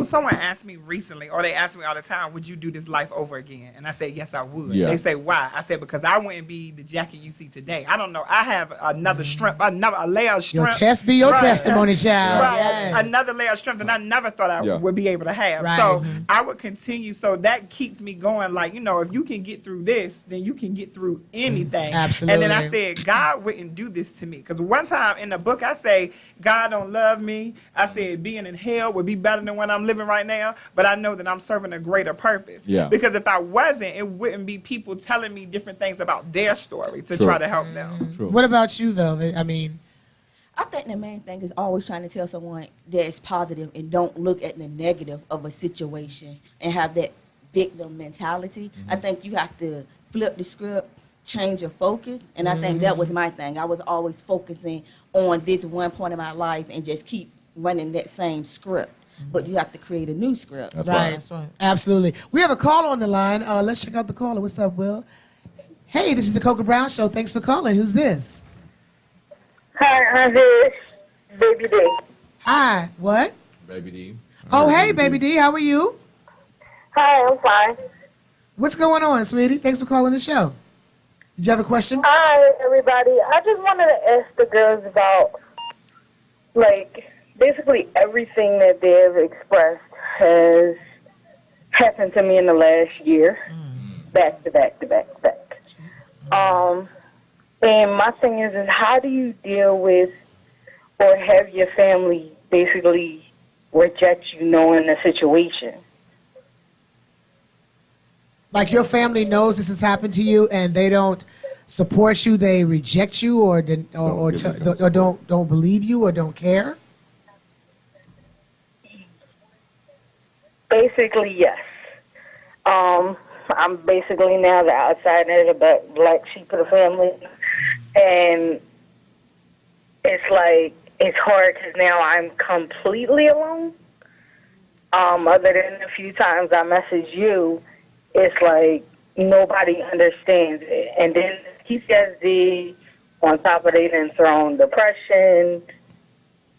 S8: someone asked me recently, or they ask me all the time, would you do this life over again? And I said, yes, I would. They say, why? I said, because I wouldn't be the Jackie you see today. I don't know. I have another strength, a layer of strength.
S3: Your test be your testimony, child.
S8: Right.
S3: Yes.
S8: Another layer of strength that I never thought I would be able to have.
S3: Right.
S8: So I would continue. So that keeps me going. Like, if you can get through this, then you can get through anything.
S3: Absolutely.
S8: And then I said, God wouldn't do this to me. Because one time in the book, I say, God don't love me. I said, being in hell would be better than when I'm living right now. But I know that I'm serving a greater purpose.
S5: Yeah.
S8: Because if I wasn't, it wouldn't be people telling me different things about their story to try to help them.
S5: True.
S3: What about you, Velvet?
S10: I think the main thing is always trying to tell someone that is positive and don't look at the negative of a situation and have that victim mentality. I think you have to flip the script, change your focus, and I think that was my thing. I was always focusing on this one point in my life and just keep running that same script. But you have to create a new script.
S3: That's right. Absolutely. We have a caller on the line. Let's check out the caller. What's up, Will? Hey, this is the Coca Brown Show. Thanks for calling. Who's this?
S11: Hi, this is Baby D.
S3: Hi. What?
S5: Baby D.
S3: Oh, hey, Baby D. How are you?
S11: Hi, I'm fine.
S3: What's going on, sweetie? Thanks for calling the show. Did you have a question?
S11: Hi, everybody. I just wanted to ask the girls about, basically everything that they've expressed has happened to me in the last year, back to back to back to back. And my thing is how do you deal with or have your family basically reject you knowing the situation?
S3: Like your family knows this has happened to you and they don't support you, they reject you, or don't believe you, or don't care?
S11: Basically, yes. I'm basically now the outsider, the black sheep of the family, and it's like it's hard because now I'm completely alone. Other than a few times I message you, it's like nobody understands it, and then PTSD on top of it, and thrown depression,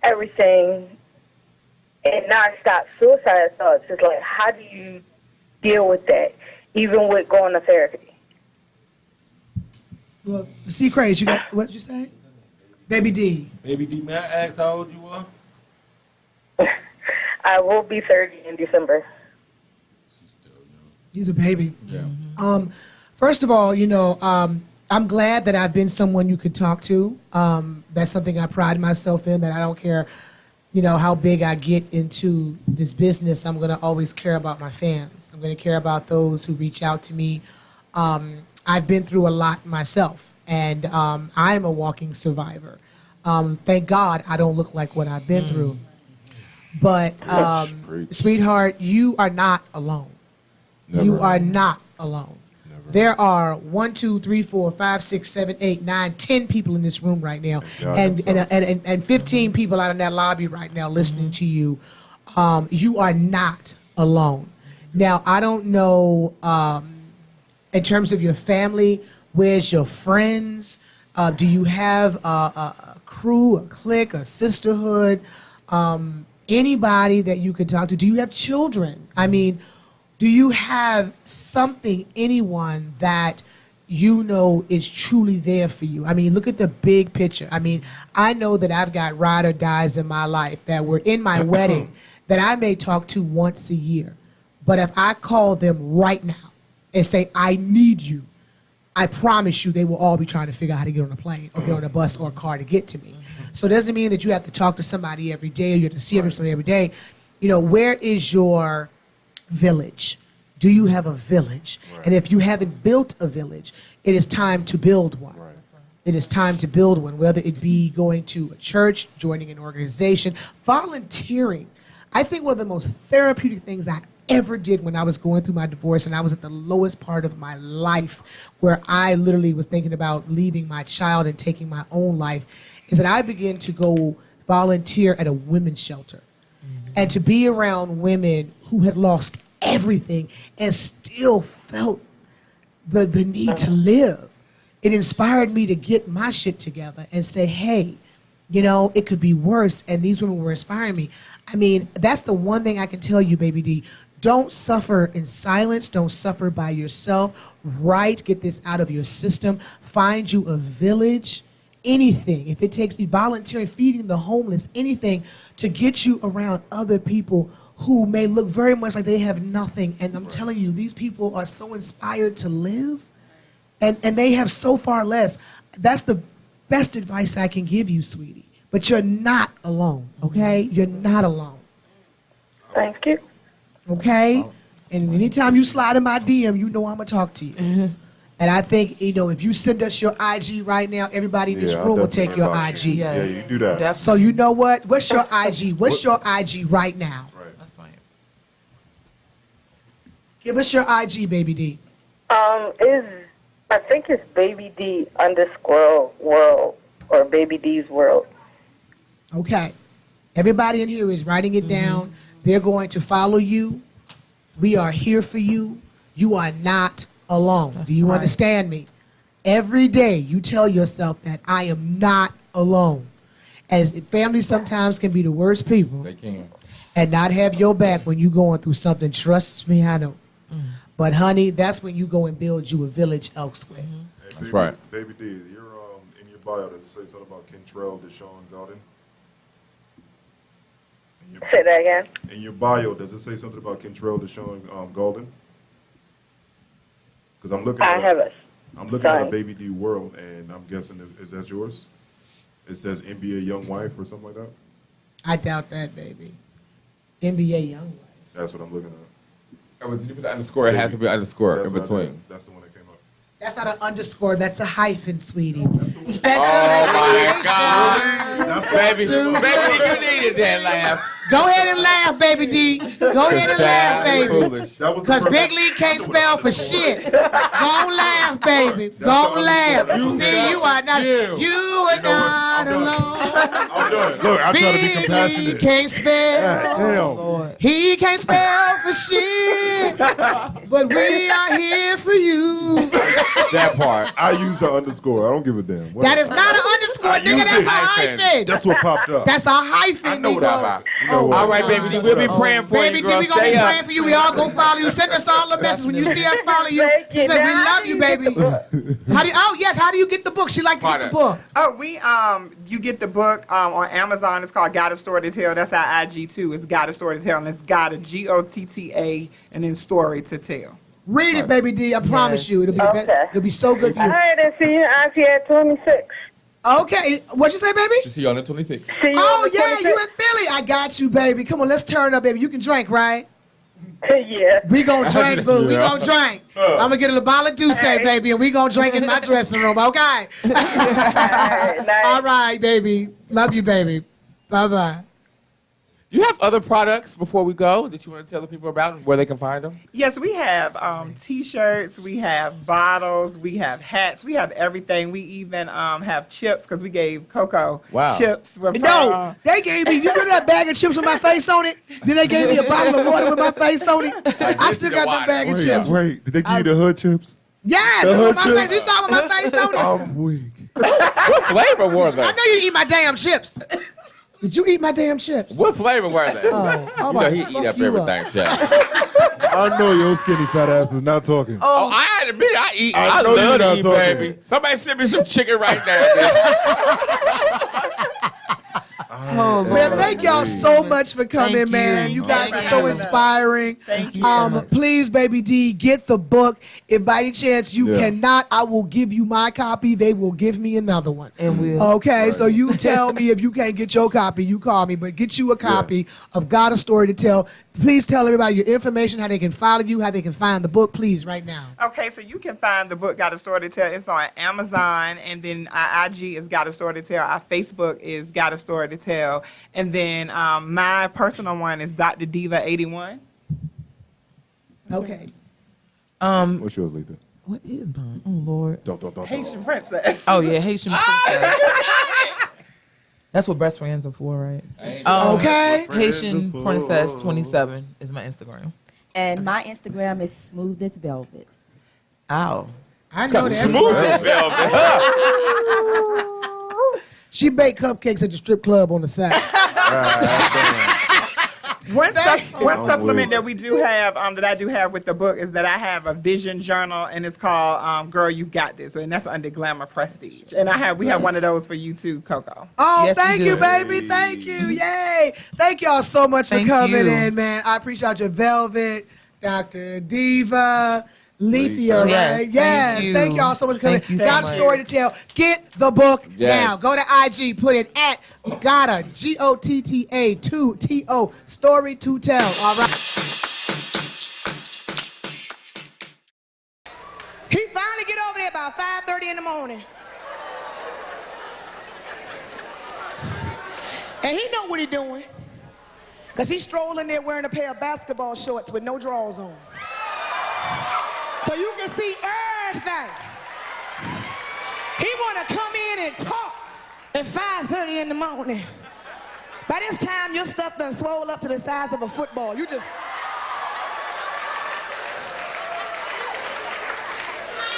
S11: everything. And nonstop suicide thoughts. It's like, how do you deal with that, even with going to therapy?
S3: Well, C. Craze, you got what you say? Baby D.
S6: Baby D, may I ask how old you are?
S11: I will be 30 in December.
S3: He's a baby.
S5: Yeah.
S3: First of all, I'm glad that I've been someone you could talk to. That's something I pride myself in, that I don't care how big I get into this business, I'm going to always care about my fans. I'm going to care about those who reach out to me. I've been through a lot myself, and I'm a walking survivor. Thank God I don't look like what I've been through. But, sweetheart, you are not alone.
S4: Never.
S3: You are not alone. Never. There are 1, 2, 3, 4, 5, 6, 7, 8, 9, 10 people in this room right now, and 15 people out in that lobby right now listening to you. You are not alone. Now, I don't know, in terms of your family, where's your friends? Do you have a crew, a clique, a sisterhood? Anybody that you could talk to? Do you have children? I mean, do you have something, anyone that you know is truly there for you? I mean, look at the big picture. I mean, I know that I've got ride or dies in my life that were in my wedding that I may talk to once a year. But if I call them right now and say, I need you, I promise you they will all be trying to figure out how to get on a plane or get on a bus or a car to get to me. So it doesn't mean that you have to talk to somebody every day or you have to see somebody every day. You know, where is your village? Do you have a village? Right. And if you haven't built a village, it is time to build one. Right. It is time to build one, whether it be going to a church, joining an organization, volunteering. I think one of the most therapeutic things I ever did when I was going through my divorce and I was at the lowest part of my life where I literally was thinking about leaving my child and taking my own life is that I began to go volunteer at a women's shelter and to be around women who had lost everything and still felt the need to live. It inspired me to get my shit together and say, hey, you know, it could be worse. And these women were inspiring me. I mean, that's the one thing I can tell you, Baby D. Don't suffer in silence. Don't suffer by yourself. Get this out of your system. Find you a village. Anything. If it takes volunteering, feeding the homeless, anything to get you around other people who may look very much like they have nothing. And I'm telling you, these people are so inspired to live and they have so far less. That's the best advice I can give you, sweetie. But you're not alone, okay? You're not alone.
S11: Thank you.
S3: Okay? And anytime you slide in my DM, you know I'm going to talk to you. And I think, you know, if you send us your IG right now, everybody in this room will take your IG.
S4: Yeah, you do that.
S3: Definitely. So you know what? What's your IG? What's your IG right now?
S4: Right.
S9: That's fine.
S3: Give us your IG, Baby D.
S11: I think it's Baby D _world or Baby D's world.
S3: Okay. Everybody in here is writing it down. They're going to follow you. We are here for you. You are not alone. Do you understand me? Every day you tell yourself that I am not alone. And families sometimes can be the worst people.
S5: They can.
S3: And not have your back when you're going through something. Trust me, I know. But honey, that's when you go and build you a village elsewhere.
S4: Hey,
S5: That's
S4: baby,
S5: right.
S4: Baby D, you're in your bio, does it say something about Kentrell Deshaun Golden?
S11: Say that again.
S4: In your bio, does it say something about Kentrell Deshaun Golden? Because I'm looking at a Baby D world, and I'm guessing is that yours? It says NBA Young Wife or something like that.
S3: I doubt that, baby. NBA Young Wife.
S4: That's what I'm looking at.
S5: Oh, but did you put the underscore? It has to be underscore
S4: That's
S5: in
S4: what I
S5: between.
S4: did. That's the one that came up.
S3: That's not an underscore. That's a hyphen, sweetie. Special
S5: Oh my
S3: education.
S5: God, baby, baby, you needed that laugh.
S3: Go ahead and laugh, Baby D. Go ahead and laugh, baby.
S5: Foolish.
S3: Because Big Lee can't spell for shit. Go laugh, baby. Go laugh. See, you are not. You are not alone.
S4: I'm done. Look, I try to be compassionate.
S3: He can't spell. He can't spell for shit. But we are here for you.
S5: That part.
S4: I use the underscore. I don't give a damn.
S3: That is not an underscore, nigga. That's a hyphen.
S4: That's what popped up.
S3: That's a hyphen.
S4: I know what
S3: Negro.
S5: All right, Baby D, we'll be praying for
S3: Baby
S5: you,
S3: D,
S5: girl.
S3: we gonna be
S5: Stay
S3: praying
S5: up.
S3: for you. We all gonna follow you. Send us all a message when you see us follow you. Say, we love you, baby. How do you get the book? She like to get the book.
S8: Oh, you get the book on Amazon. It's called Got a Story to Tell. That's our IG too. It's Got a Story to Tell, and it's Got a GOTTA and then Story to Tell.
S3: Read it, Baby D. I promise you, it'll be it'll be so good for you.
S11: All right, and see you, Auntie, at 26.
S3: Okay, what'd you say, baby?
S5: To see you on the 26th.
S11: See you
S3: Oh
S11: on the
S3: yeah,
S11: 26th.
S3: you in Philly? I got you, baby. Come on, let's turn up, baby. You can drink, right?
S11: Yeah.
S3: We gonna drink, boo. We gonna drink. I'm gonna get a bottle Douce, baby, and we gonna drink in my dressing room, okay? All right, baby. Love you, baby. Bye-bye.
S5: Do you have other products before we go that you want to tell the people about and where they can find them?
S8: Yes, we have T-shirts, we have bottles, we have hats, we have everything. We even have chips because we gave Coco chips. With
S3: No, they gave me, you remember that bag of chips with my face on it? Then they gave me a bottle of water with my face on it. I still got that bag of chips.
S4: Wait, did they give you the hood chips?
S3: Yes,
S4: The
S3: with
S4: hood
S3: my
S4: chips?
S3: face. You saw with my face on it.
S4: I'm weak.
S5: What flavor were they?
S3: I know you didn't eat my damn chips. Did you eat my damn chips?
S5: What flavor were they?
S3: Oh,
S5: you know he eat up everything, Chef.
S4: I know your skinny fat ass is not talking.
S5: Oh, I had to admit, I eat. I
S4: know you're
S5: love to
S4: not
S5: eat,
S4: talking.
S5: baby. Somebody send me some chicken right now, bitch.
S3: Oh, man, thank y'all so much for coming,
S9: Thank you.
S3: man. You guys are so inspiring.
S8: Thank you.
S3: Please, baby D, get the book. If by any chance you cannot, I will give you my copy. They will give me another one.
S9: And we'll.
S3: Okay, so you tell me if you can't get your copy, you call me, but get you a copy of Got a Story to Tell. Please tell everybody your information, how they can follow you, how they can find the book, please, right now.
S8: Okay, so you can find the book Got a Story to Tell. It's on Amazon, and then our IG is Got a Story to Tell. Our Facebook is Got a Story to Tell. And then my personal one is Dr. Diva 81.
S3: Okay.
S4: What's yours, Letha?
S9: What is mine? Oh Lord.
S8: Haitian Princess.
S9: Oh yeah, Haitian Princess. That's what best friends are for, right?
S3: Okay.
S9: Haitian Princess 27 is my Instagram.
S10: And my Instagram is smooth as velvet.
S9: Ow.
S3: I know that.
S5: Smooth as velvet.
S3: She baked cupcakes at the strip club on the side.
S8: One supplement that we do have, that I do have with the book is that I have a vision journal, and it's called Girl, You've Got This, and that's under Glamour Prestige. And we have one of those for you too, Coco.
S3: Oh,
S9: Yes,
S3: thank
S9: you
S3: you,
S9: do.
S3: baby. Thank you. Yay. Thank y'all so much for
S9: Thank
S3: coming
S9: you.
S3: in, man. I appreciate your Velvet, Dr. Diva, Lethea,
S9: Yes,
S3: right? Yes.
S9: thank you.
S3: Thank y'all so much for coming.
S9: Thank you so
S3: Got a
S9: much.
S3: story to tell. Get the book
S5: Yes.
S3: now. Go to IG, put it at Gotta, Gotta, 2TO, story to tell. All right.
S7: He finally get over there about 5:30 in the morning. And he know what he doing. Because he's strolling there wearing a pair of basketball shorts with no drawers on. So you can see everything. He want to come in and talk at 5:30 in the morning. By this time, your stuff done swole up to the size of a football. You just...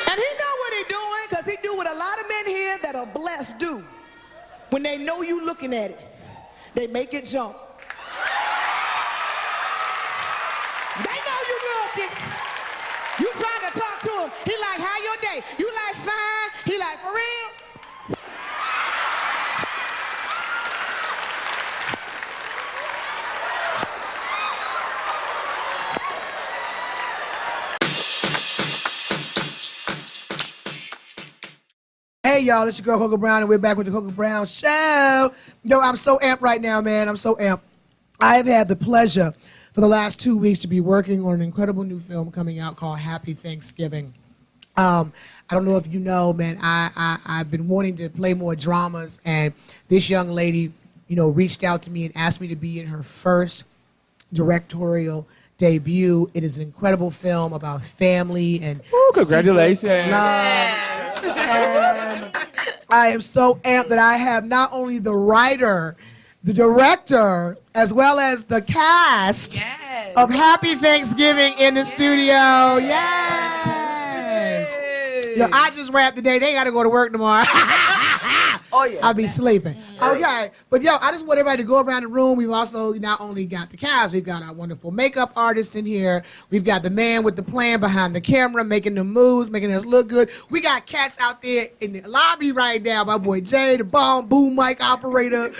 S7: And he know what he doing, because he do what a lot of men here that are blessed do. When they know you looking at it, they make it jump. They know you looking. You trying to talk to him. He like, how your day? You like, fine. He like, for real?
S3: Hey, y'all, it's your girl, Coco Brown, and we're back with the Coco Brown Show. Yo, I'm so amped right now, man. I'm so amped. I have had the pleasure for the last 2 weeks to be working on an incredible new film coming out called Happy Thanksgiving. I don't know if you know, man, I've been wanting to play more dramas, and this young lady, reached out to me and asked me to be in her first directorial debut. It is an incredible film about family and
S5: congratulations.
S3: secrets and love. And I am so amped that I have not only the writer, the director, as well as the cast of Happy Thanksgiving in the studio. Yes! I just wrapped today. They got to go to work tomorrow. Oh, yeah. I'll be sleeping. Okay. But, I just want everybody to go around the room. We've also not only got the cast, we've got our wonderful makeup artists in here. We've got the man with the plan behind the camera, making the moves, making us look good. We got cats out there in the lobby right now. My boy Jay, the boom mic operator.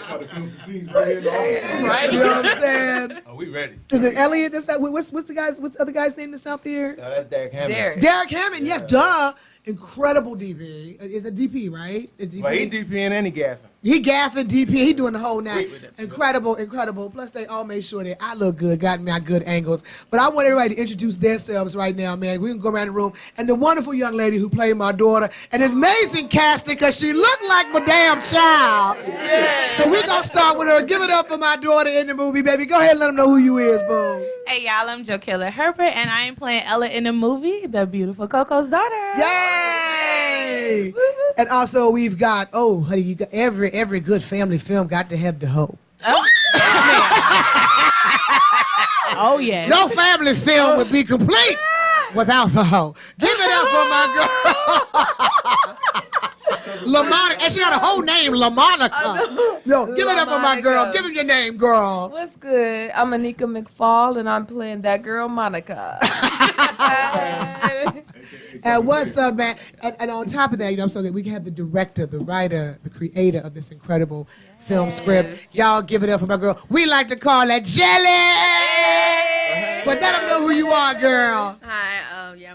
S4: Right.
S3: You know what I'm saying?
S6: Oh, we ready.
S3: Is it Elliot? What's the other guy's name that's out there?
S6: That's Derek Hammond.
S3: Derek Hammond, yes, duh. Incredible DP. Is it DP, right? It's DP?
S6: Well, he DP in any gaffing.
S3: He gaffing DP. He doing the whole night. Incredible, incredible. Plus, they all made sure that I look good, got me at good angles. But I want everybody to introduce themselves right now, man. We can go around the room. And the wonderful young lady who played my daughter. An amazing casting because she looked like my damn child. Yeah. So we're going to start with her. Give it up for my daughter in the movie, baby. Go ahead and let them know who you is, boo.
S12: Hey, y'all, I'm Jokilla Herbert, and I am playing Ella in the movie, The Beautiful Coco's Daughter.
S3: Yay! And also we've got, honey, you got every good family film got to have the hoe.
S12: Oh, oh yeah.
S3: No family film would be complete without the hoe. Give it up for my girl. LaMonica, and she got a whole name, LaMonica. Yo, give it up for my girl. Give him your name, girl.
S13: What's good? I'm Anika McFall, and I'm playing that girl, Monica.
S3: And what's up, man? And on top of that, I'm so good. We can have the director, the writer, the creator of this incredible film script. Y'all give it up for my girl. We like to call that Jelly. But let them know who you are, girl.
S14: Hi,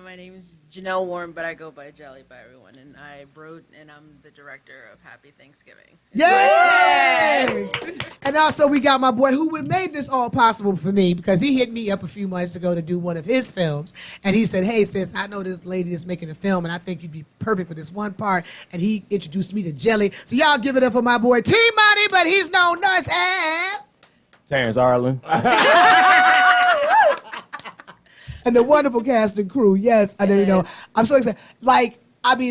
S14: my name is Janelle Warren, but I go by Jelly by everyone, and I wrote and I'm the director of Happy Thanksgiving.
S3: Yay! And also we got my boy who would made this all possible for me because he hit me up a few months ago to do one of his films, and he said, "Hey, sis, I know this lady that's making a film, and I think you'd be perfect for this one part." And he introduced me to Jelly. So y'all give it up for my boy T-Money, but he's known us as
S15: Terrence Arlen.
S3: And the wonderful cast and crew. Yes, I know. I'm so excited.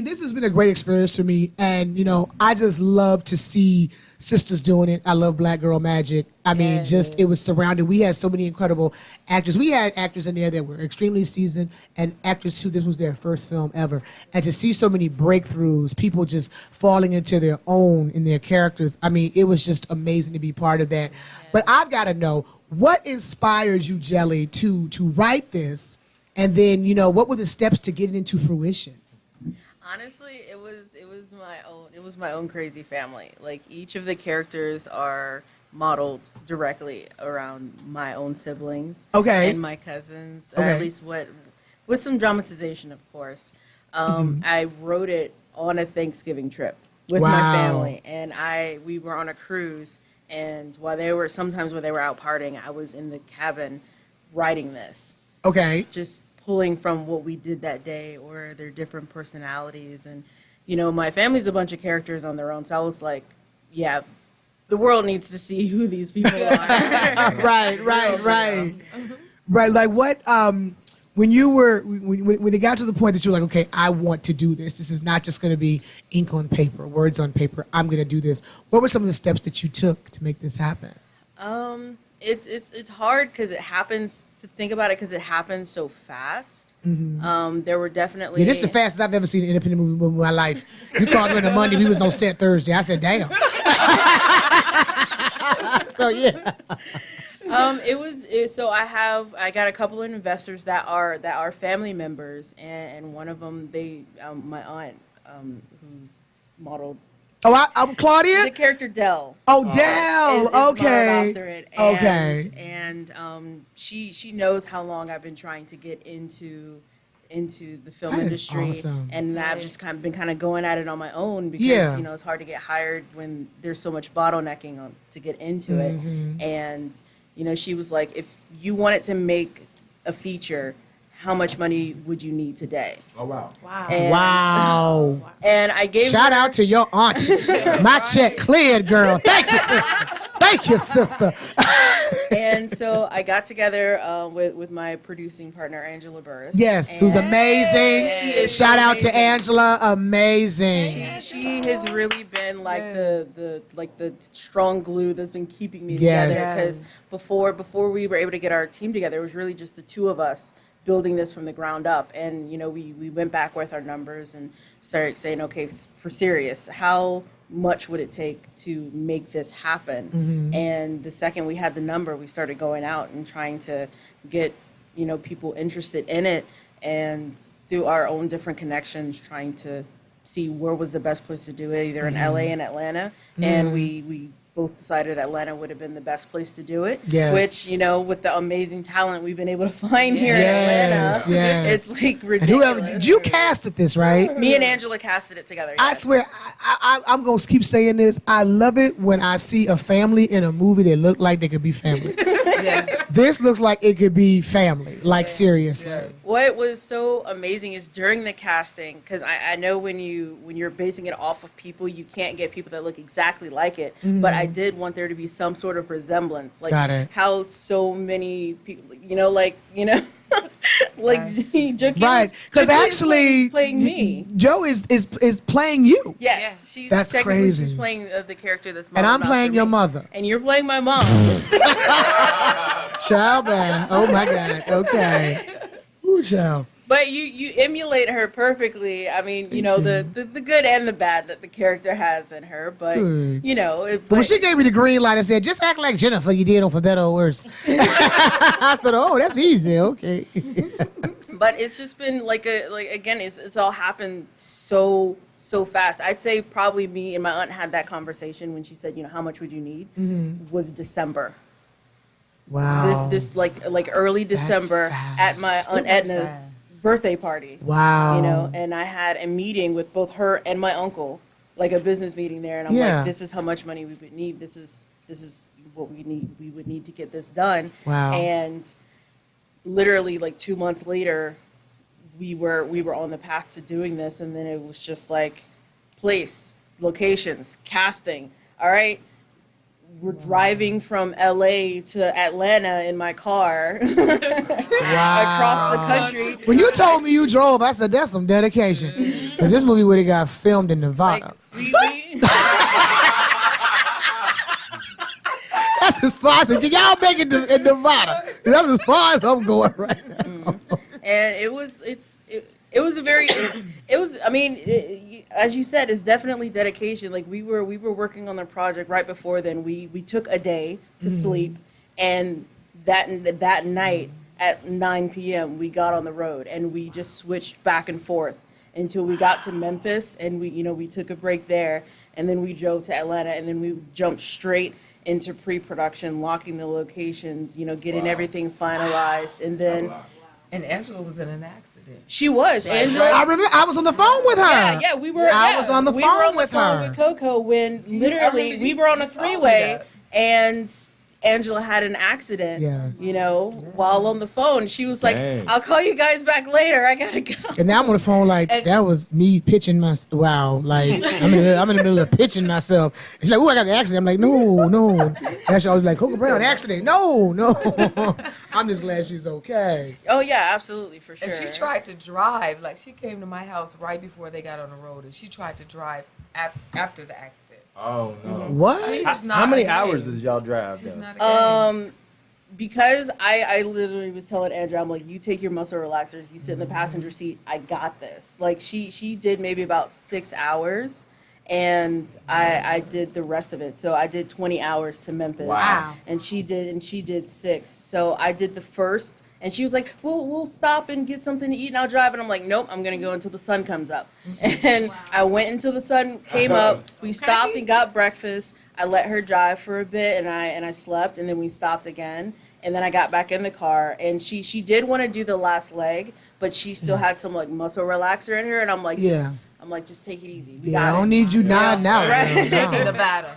S3: This has been a great experience for me. And, I just love to see sisters doing it. I love Black Girl Magic. It was surrounded. We had so many incredible actors. We had actors in there that were extremely seasoned and actors who this was their first film ever. And to see so many breakthroughs, people just falling into their own in their characters. It was just amazing to be part of that. But I've got to know, what inspired you, Jelly, to write this? And then, what were the steps to get it into fruition?
S14: Honestly, it was my own crazy family. Like, each of the characters are modeled directly around my own siblings.
S3: Okay.
S14: And my cousins, or at least with some dramatization, of course. I wrote it on a Thanksgiving trip with my family, and we were on a cruise. And sometimes when they were out partying, I was in the cabin writing this.
S3: Okay.
S14: Just pulling from what we did that day or their different personalities. And, my family's a bunch of characters on their own. So I was like, yeah, the world needs to see who these people are.
S3: Right. Right. Like what, when it got to the point that you were like, okay, I want to do this. This is not just going to be ink on paper, words on paper. I'm going to do this. What were some of the steps that you took to make this happen?
S14: It's hard because it happens it happens so fast. There were definitely.
S3: Yeah, this is the fastest I've ever seen an independent movie in my life. You called me on a Monday, we was on set Thursday. I said, damn. So yeah.
S14: I got a couple of investors that are family members, and one of them, my aunt, who's modeled.
S3: Oh, I'm Claudia?
S14: The character Dell.
S3: Oh, Dell.
S14: Is
S3: Okay.
S14: After it.
S3: Okay.
S14: And she knows how long I've been trying to get into the film
S3: That is
S14: industry.
S3: awesome.
S14: And I've just been going at it on my own because it's hard to get hired when there's so much bottlenecking to get into it. And she was like, if you wanted to make a feature, how much money would you need today?
S5: Oh, wow.
S3: Wow.
S14: And I gave
S3: Shout out to your auntie. My check cleared, girl. Thank you, sister. Thank you, sister.
S14: And so I got together with my producing partner, Angela Burris.
S3: Yes, who's amazing. Shout out to Angela. Amazing.
S14: She has really been like the strong glue that's been keeping me together. Because before we were able to get our team together, it was really just the two of us building this from the ground up. And we went back with our numbers and started saying, okay, for serious, how much would it take to make this happen? And the second we had the number, we started going out and trying to get people interested in it, and through our own different connections, trying to see where was the best place to do it, either in LA and Atlanta. And we both decided Atlanta would have been the best place to do it.
S3: Yes.
S14: Which, you know, with the amazing talent we've been able to find here
S3: Yes,
S14: in Atlanta,
S3: yes.
S14: it's like
S3: And
S14: ridiculous.
S3: you casted this, right?
S14: Me and Angela casted it together.
S3: I
S14: yes.
S3: swear, I'm going to keep saying this. I love it when I see a family in a movie that look like they could be family. This looks like it could be family, like seriously.
S14: What was so amazing is during the casting, because I know when you're basing it off of people, you can't get people that look exactly like it. But I did want there to be some sort of resemblance, like
S3: Got it.
S14: how so many people, like Joaquin
S3: Right, because
S14: Joaquin is
S3: actually,
S14: playing me.
S3: Joe is playing you.
S14: Yes, she's
S3: That's
S14: technically
S3: crazy.
S14: she's playing the character that's
S3: And I'm
S14: modeled
S3: playing
S14: after
S3: your
S14: me.
S3: mother.
S14: And you're playing my mom.
S3: Child, man. Oh my God. Okay. Ooh, child.
S14: But you emulate her perfectly. I mean, the good and the bad that the character has in her. But
S3: Good.
S14: it,
S3: But when she gave me the green light and said, "Just act like Jennifer, you did on For Better or Worse," I said, "Oh, that's easy. Okay."
S14: But it's just been again, it's all happened so fast. I'd say probably me and my aunt had that conversation when she said, how much would you need? Was December.
S3: Wow.
S14: This like early December at my Aunt Edna's birthday party.
S3: Wow.
S14: And I had a meeting with both her and my uncle, like a business meeting there, and I'm
S3: Yeah.
S14: like, this is how much money we would need. This is what we would need to get this done.
S3: Wow.
S14: And literally like 2 months later, we were on the path to doing this, and then it was just like place, locations, casting. All right. We're driving from LA to Atlanta in my car across the country.
S3: When you told me you drove, I said, "That's some dedication," because this movie would have got filmed in Nevada. That's as far as can y'all make it in Nevada? That's as far as I'm going right now.
S14: And it was a very as you said, it's definitely dedication. Like we were working on the project right before then. We took a day to sleep, and that night at 9 p.m. we got on the road and we just switched back and forth until we got to Memphis, and we took a break there, and then we drove to Atlanta, and then we jumped straight into pre-production, locking the locations, getting everything finalized, and then.
S13: And Angela was in an accident.
S14: She was. Angela.
S3: I remember I was on the phone with her.
S14: Yeah, we were.
S3: I was on the phone with her.
S14: With Coco when literally we were on a three-way and Angela had an accident.
S3: Yes.
S14: While on the phone, she was like,
S4: Dang.
S14: "I'll call you guys back later. I gotta go."
S3: And now I'm on the phone like that was me pitching my like I'm in the middle of pitching myself. And she's like, "Oh, I got an accident." I'm like, "No." And she always like, "Coco Brown, accident." No. I'm just glad she's okay.
S14: Oh yeah, absolutely, for sure.
S13: And she tried to drive. Like, she came to my house right before they got on the road, and she tried to drive after the accident.
S15: Oh no!
S3: What?
S13: She was not
S15: How many
S13: a
S15: hours
S13: game.
S15: did y'all drive?
S13: She's
S15: though?
S13: not a game.
S14: Because I literally was telling Andrew, I'm like, you take your muscle relaxers, you sit in the passenger seat, I got this. Like she did maybe about 6 hours, and I did the rest of it. So I did 20 hours to Memphis.
S3: Wow.
S14: And she did 6. So I did the first, and she was like, we'll stop and get something to eat and I'll drive. And I'm like, nope, I'm gonna go until the sun comes up. And I went until the sun came up. We stopped and got breakfast. I let her drive for a bit, and I slept, and then we stopped again, and then I got back in the car, and she did want to do the last leg, but she still had some like muscle relaxer in her, and I'm like, just take it easy. We
S3: Yeah, I
S14: got
S3: don't
S14: it.
S3: need you nodding out.
S14: Right.
S3: No.
S13: Nevada.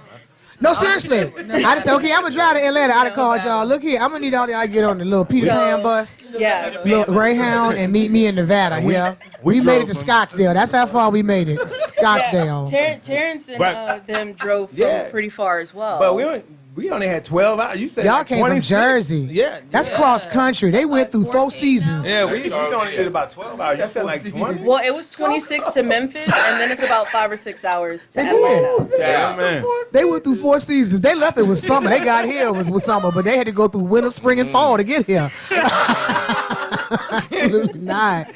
S3: No, seriously. I just said, okay, I'm gonna drive to Atlanta. I'd have called y'all. Look here, I'm gonna need all y'all to get on the little Peter Pan bus,
S14: Yeah.
S3: little Greyhound, and meet me in Nevada. We made it to Scottsdale. That's how far we made it. Scottsdale.
S14: Terrence and
S15: But-
S14: them drove from
S15: Yeah.
S14: pretty far as well.
S15: But we only had 12 hours. You said
S3: Y'all
S15: like
S3: came from
S15: 26.
S3: Jersey.
S15: Yeah.
S3: That's cross country. They went through 4 seasons.
S15: Yeah, we only did about 12 hours. You said like 20.
S14: Well, it was 26 to Memphis, and then it's about 5 or 6 hours to
S3: They
S14: Atlanta.
S3: did.
S15: Yeah, man.
S3: They went through 4 seasons. They left it was summer. They got here it was with summer, but they had to go through winter, spring, and fall to get here. Absolutely not.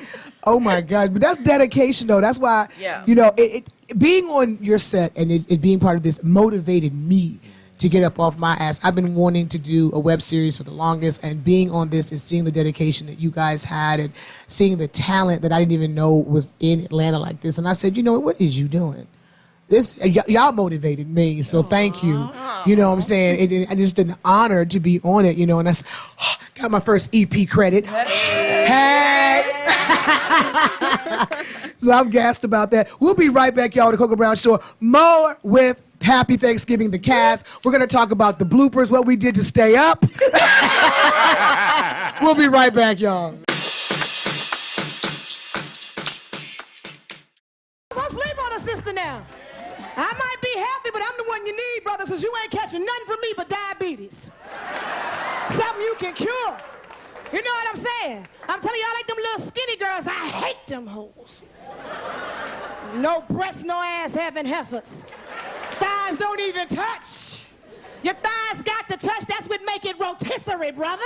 S3: Oh my God! But that's dedication, though. That's why,
S14: Yeah.
S3: it being on your set and it being part of this motivated me to get up off my ass. I've been wanting to do a web series for the longest, and being on this and seeing the dedication that you guys had and seeing the talent that I didn't even know was in Atlanta like this. And I said, what is you doing? y'all motivated me, so thank you. You know what I'm saying? It's just an honor to be on it, you know, and that's got my first EP credit. Hey! So I'm gassed about that. We'll be right back, y'all, to Coco Brown Show. More with Happy Thanksgiving, the cast. We're going to talk about the bloopers, what we did to stay up. We'll be right back, y'all.
S7: Don't sleep on a sister now. I might be healthy, but I'm the one you need, brother, because you ain't catching nothing from me but diabetes. Something you can cure. You know what I'm saying? I'm telling you, I like them little skinny girls. I hate them hoes. No breasts, no ass having heifers. Thighs don't even touch. Your thighs got to touch. That's what make it rotisserie, brothers.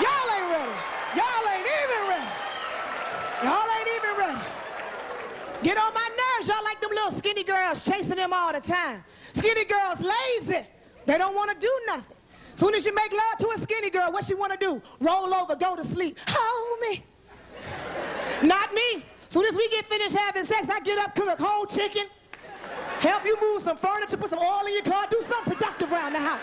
S7: Y'all ain't ready. Y'all ain't even ready. Y'all ain't even ready. Get on my nerves. Y'all like them little skinny girls chasing them all the time. Skinny girls lazy. They don't want to do nothing. Soon as you make love to a skinny girl, what she want to do? Roll over, go to sleep. Hold me. Not me. Soon as we get finished having sex, I get up, cook a whole chicken, help you move some furniture, put some oil in your car, do something productive around the house.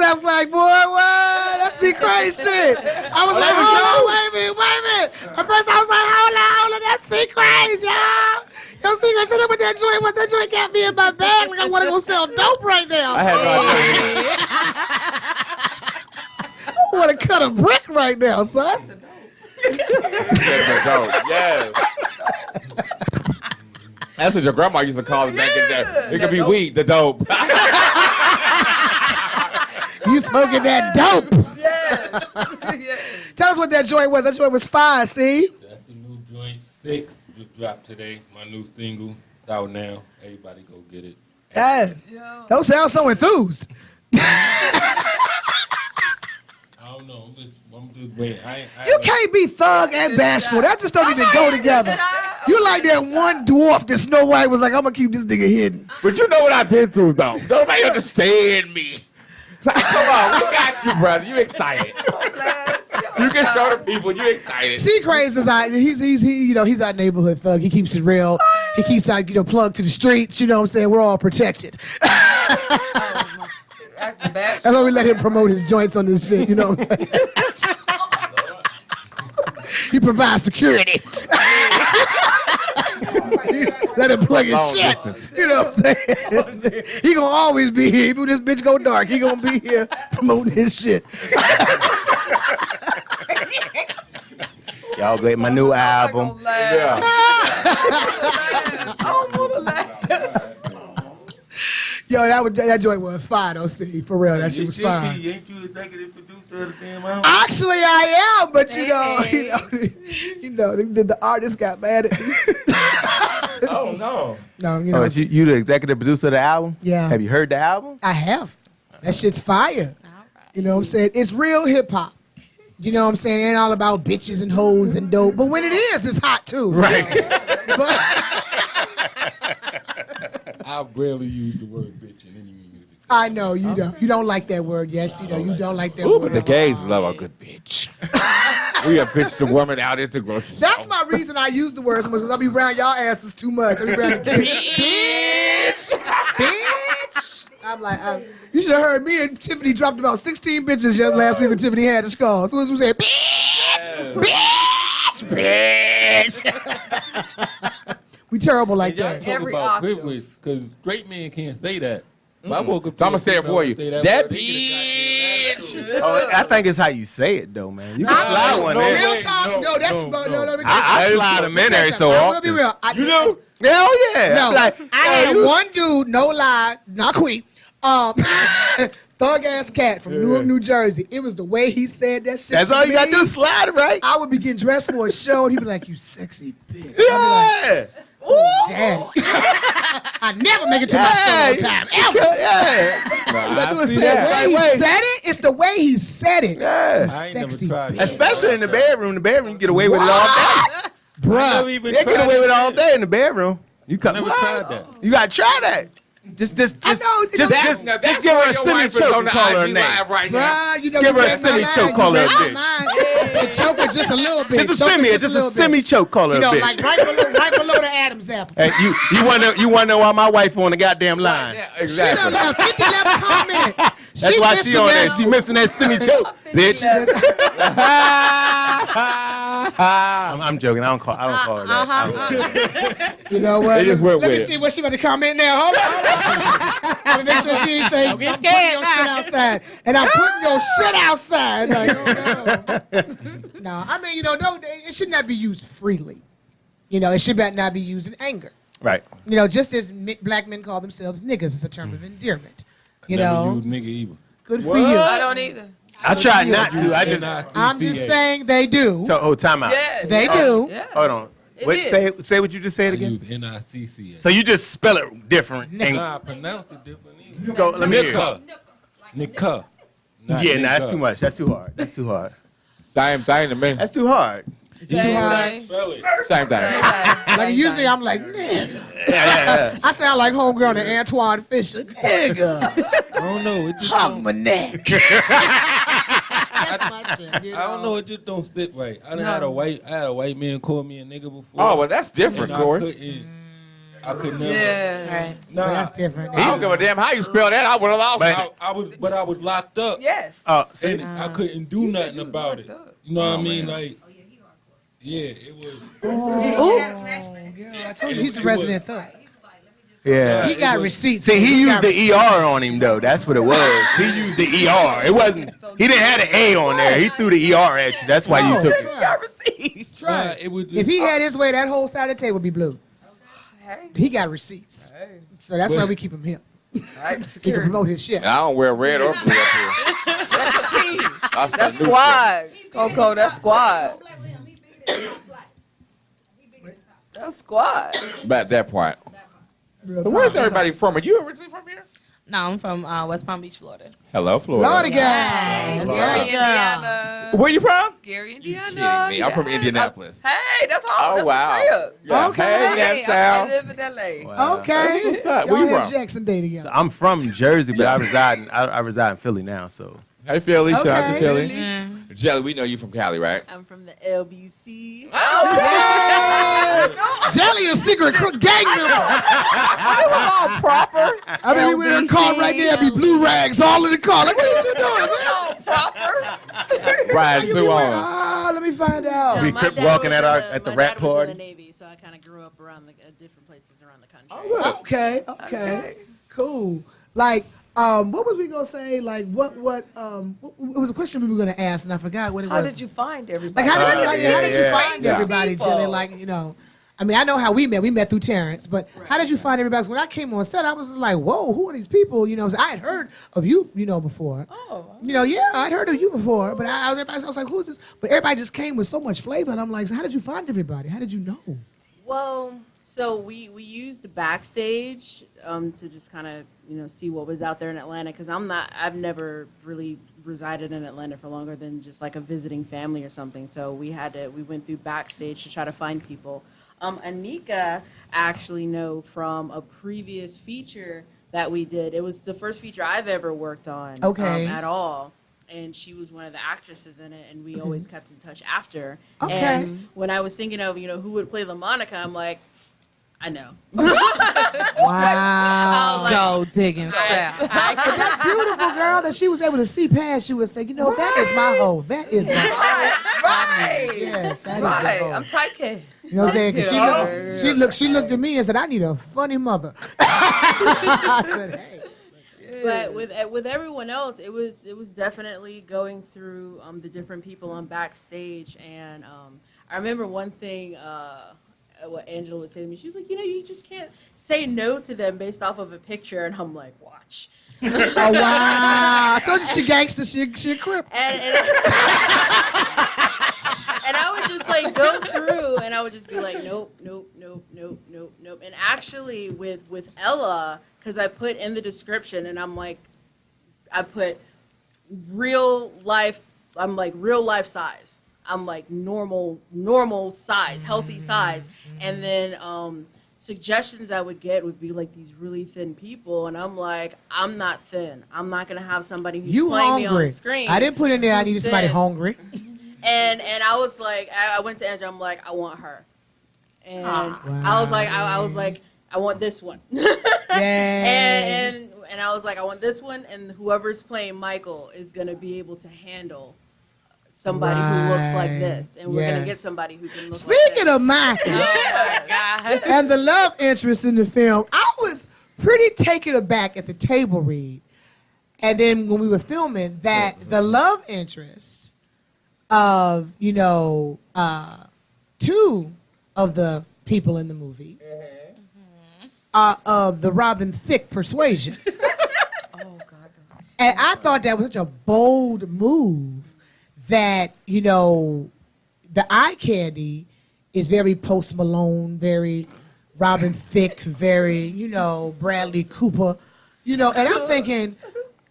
S3: I'm like, boy, what? That's the crazy shit. I was like, hold on, wait a minute. At first I was like, hold on, that's the crazy, y'all. Yo, secret, shut up with that joint. What that joint got me in my bag? Like I want to go sell dope right now.
S5: I had
S3: I want to cut a brick right now, son.
S5: Yes. That's what your grandma used to call it back in the day. It could be weed, the dope.
S3: You smoking that dope?
S6: Yes.
S3: Tell us what that joint was. That joint was fire, see?
S6: That's the new joint. 6 just dropped today. My new single. It's out now. Everybody go get it.
S3: Yes. Don't sound so enthused.
S6: I don't know. I'm just waiting.
S3: You can't be thug and bashful. That just don't even go together. You like that one dwarf that Snow White was like, I'm going to keep this nigga hidden.
S5: But you know what I've been through, though. Nobody understand me. Like, come on, we got you, brother. You excited. You can show the people you excited.
S3: C Craze is he's our neighborhood thug. He keeps it real. He keeps out, plugged to the streets. You know what I'm saying? We're all protected. That's why we let him promote his joints on this shit. You know what I'm saying? He provides security. Let him plug his
S5: Long
S3: shit.
S5: distance.
S3: You know what I'm saying? He gonna always be here. Even when this bitch go dark, he gonna be here promoting his shit.
S15: Y'all get my new album.
S5: Yeah.
S3: Yo, that joint was fire though, see, for real. That shit was fire.
S6: Ain't you executive producer of the damn album?
S3: Actually, I am, but the artist got mad at me.
S15: Oh no.
S3: No,
S15: Oh, you the executive producer of the album?
S3: Yeah.
S15: Have you heard the album?
S3: I have. That shit's fire. You know what I'm saying? It's real hip hop. You know what I'm saying? It ain't all about bitches and hoes and dope. But when it is, it's hot too.
S15: Right.
S6: I rarely use the word bitch in any music.
S3: I know you don't. You don't like that word. Yes, you know you don't like that
S5: Ooh,
S3: word.
S5: but the gays love a good bitch. We a bitch the woman out at the grocery store.
S3: That's my reason I use the word so much, because I be around y'all asses too much. I be around the bitch. I'm like, you should have heard me and Tiffany dropped about 16 bitches just last week when Tiffany had the skull. As soon as we said, bitch. We terrible like
S6: Y'all
S3: that.
S6: talk about privilege, because straight men can't say that. If I woke up
S5: So I'm gonna say it for you. That
S6: bitch.
S15: Oh, I think it's how you say it though, man. You can slide one in.
S3: Real talk, no, that's no. Let me tell you
S15: I slide them in there so
S3: I'm gonna be
S15: often.
S3: real.
S15: You know? Hell yeah.
S3: No,
S15: I'm like,
S3: I had one dude, no lie, not queen, thug ass cat from Newark, New Jersey. It was the way he said that shit.
S15: That's
S3: to
S15: all you
S3: me.
S15: gotta do, slide it, right?
S3: I would be getting dressed for a show, and he'd be like, "You sexy bitch."
S15: Yeah.
S3: Daddy. I never make it to my show on time, ever.
S15: Yeah.
S3: It's the way he said it. It's the way he said it.
S15: Yeah.
S6: I ain't never
S3: Sexy
S6: tried
S3: bitch.
S6: that.
S15: Especially in the bedroom. The bedroom, you get away with it all day.
S3: Bruh.
S15: They get away with it all day in the bedroom. You
S6: I never tried that.
S15: You gotta try that. Just
S3: I know,
S15: give her a semi-choke and call her a name.
S5: Right
S3: Bruh, you know,
S15: Give her
S3: you
S15: a
S3: read my
S15: semi-choke,
S3: mind,
S15: call
S3: you
S15: her a
S3: read my
S15: bitch.
S3: mind. I said choke her just a little bit.
S15: Just a
S3: Choke her
S15: semi, just a
S3: little bit.
S15: semi-choke, call her
S3: You
S15: a
S3: know,
S15: bitch.
S3: like right below the Adam's apple.
S15: Hey, you wanna know why my wife on the goddamn line?
S3: She done left 50 left comments.
S15: That's why she
S3: missing
S15: on
S3: that.
S15: that. She missing that semi-choke, bitch. I'm joking. I don't call her that. I don't call her that.
S3: You know what?
S5: They just went
S3: Let me
S5: with it.
S3: see what she about to comment now. Hold on. Let me make sure she ain't saying, I'm putting your shit outside. And I'm putting your shit outside. Like, oh, no. No, I mean, you know, no, it should not be used freely. You know, it should not be used in anger.
S15: Right.
S3: You know, just as black men call themselves niggas, it's a term of endearment. You
S6: Never
S3: know,
S6: use nigga either.
S3: good for you.
S13: I don't either.
S15: I try not to.
S3: I'm just saying they do.
S15: Time out.
S13: Yeah,
S3: They do.
S13: Yeah.
S15: Hold on.
S13: It
S15: Wait,
S13: is.
S15: say what you just said
S6: I
S15: again.
S6: use N-I-C-C.
S15: So you just spell it different.
S6: Nah, I pronounce it different.
S15: You go. Let me hear.
S6: Nika.
S15: Yeah, nah, that's too much. That's too hard. That's too hard.
S5: Same thing to me.
S15: That's too hard.
S3: Too hard.
S6: Spell it.
S5: Same thing.
S3: Like usually I'm like, nigga.
S15: Yeah.
S3: I sound like homegirl to Antoine Fisher. Nigga.
S6: I don't know. It just
S3: Hug
S6: don't,
S3: my neck. That's my shit. You
S6: I don't know. It just don't sit right. I done had a white man call me a nigga before.
S5: Oh, well, that's different,
S6: and
S5: Corey.
S6: I could never.
S13: Yeah. Right.
S6: Nah,
S3: That's different.
S5: I don't give a damn how you spell that. I would have lost.
S6: I was locked up.
S13: Yes.
S6: And I couldn't do nothing about it. You know what I mean? Like, yeah, it was.
S3: Oh, girl, I told you he's a resident thug.
S15: Yeah.
S3: He got receipts.
S15: See, he used
S3: got
S15: the ER on him though. That's what it was. He used the ER. It wasn't. He didn't have the A on there. He threw the ER at you. That's why you took it.
S3: Trust.
S6: It was just,
S3: If he had his way, that whole side of the table would be blue. He got receipts. So that's why we keep him here.
S13: Right.
S3: He can promote his shit.
S5: I don't wear red or blue up here.
S13: That's your team.
S5: That's
S13: That's
S5: the new
S13: squad. Coco, that's squad. That's squad.
S5: About that part. So where's everybody from? Are you originally from here?
S12: No, I'm from West Palm Beach, Florida.
S5: Hello, Florida.
S3: Florida guy.
S13: Gary, Indiana.
S5: Where you from?
S13: Gary,
S5: You
S13: Indiana.
S5: kidding me? I'm from
S13: Yes.
S5: Indianapolis.
S13: Hey, that's home.
S5: Oh,
S13: That's
S5: wow.
S13: the crib.
S5: Yeah.
S3: Okay.
S5: Hey,
S13: Hey,
S5: that's
S13: I
S5: Sal.
S13: live in L.A.
S3: Okay.
S5: What's up?
S3: Y'all
S5: Where you
S3: had
S5: from?
S3: Jackson Day together.
S15: I'm from Jersey, but I reside in Philly now. So
S5: Hey, Philly. Shout out to
S3: Okay.
S5: Philly.
S12: Yeah.
S5: Jelly, we know you from Cali, right?
S13: I'm from the LBC.
S3: Jelly a secret gang member.
S13: They were all proper.
S3: I mean, we were in the car right there, be blue rags all in the car. Like, what you doing, man?
S13: All proper.
S5: Riding too on.
S3: Ah, let me find out.
S15: we kept walking at the rap
S14: My dad was
S15: party.
S14: in the Navy, so I kind of grew up around different places around the country.
S3: Okay. Cool. Like, what was we gonna say? Like, what it was a question we were gonna ask, and I forgot what it
S13: How
S3: was.
S13: did you find everybody?
S3: Like, how did you find
S13: Yeah.
S3: everybody,
S13: People.
S3: Jelly? Like, you know, I mean, I know how we met. We met through Terrence, but how did you find everybody? 'Cause when I came on set, I was just like, whoa, who are these people? You know, I had heard of you, you know, before.
S13: Oh.
S3: You know, yeah, I'd heard of you before, but I was like, who's this? But everybody just came with so much flavor, and I'm like, so how did you find everybody? How did you know?
S14: Well, so we used the backstage to just kind of see what was out there in Atlanta, because I've never really resided in Atlanta for longer than just like a visiting family or something. So we went through backstage to try to find people. Anika actually know from a previous feature that we did. It was the first feature I've ever worked on.
S3: Okay.
S14: At all. And she was one of the actresses in it, and we always kept in touch after.
S3: Okay.
S14: And when I was thinking of, who would play LaMonica, I'm like, I know.
S3: Wow.
S12: Go digging, Sal.
S3: But that's beautiful, girl, that she was able to see past you and say, that is my hoe. That is my hoe.
S13: Right.
S3: Yes, that is
S13: Right.
S3: the hoe.
S13: I'm typecast.
S3: You know what I'm saying? 'Cause she looked at me and said, I need a funny mother. I said, hey.
S14: But with everyone else, it was definitely going through the different people on backstage. And I remember one thing what Angela would say to me. She's like, you just can't say no to them based off of a picture. And I'm like, watch.
S3: Oh, wow. I told you she gangster. She a crip.
S14: And I would just like go through, and I would just be like, nope. And actually, with Ella, because I put in the description, and I'm like, I put real life. I'm like real life size. I'm like normal size, healthy size, and then suggestions I would get would be like these really thin people, and I'm like, I'm not thin. I'm not gonna have somebody who's
S3: You
S14: playing me on
S3: hungry?
S14: the screen.
S3: I didn't put in there. I
S14: who's
S3: needed somebody
S14: thin.
S3: hungry.
S14: And I was like, I went to Andrew. I'm like, I want her, and I was like, I want this one. And I was like, I want this one, and whoever's playing Michael is gonna be able to handle somebody who looks like this, and we're gonna get somebody who can look
S3: Speaking
S14: like
S3: of Michael,
S14: oh my God.
S3: and the love interest in the film, I was pretty taken aback at the table read, and then when we were filming that the love interest of two of the people in the movie are of the Robin Thicke persuasion. And I thought that was such a bold move that, the eye candy is very Post Malone, very Robin Thicke, very, Bradley Cooper, and I'm thinking,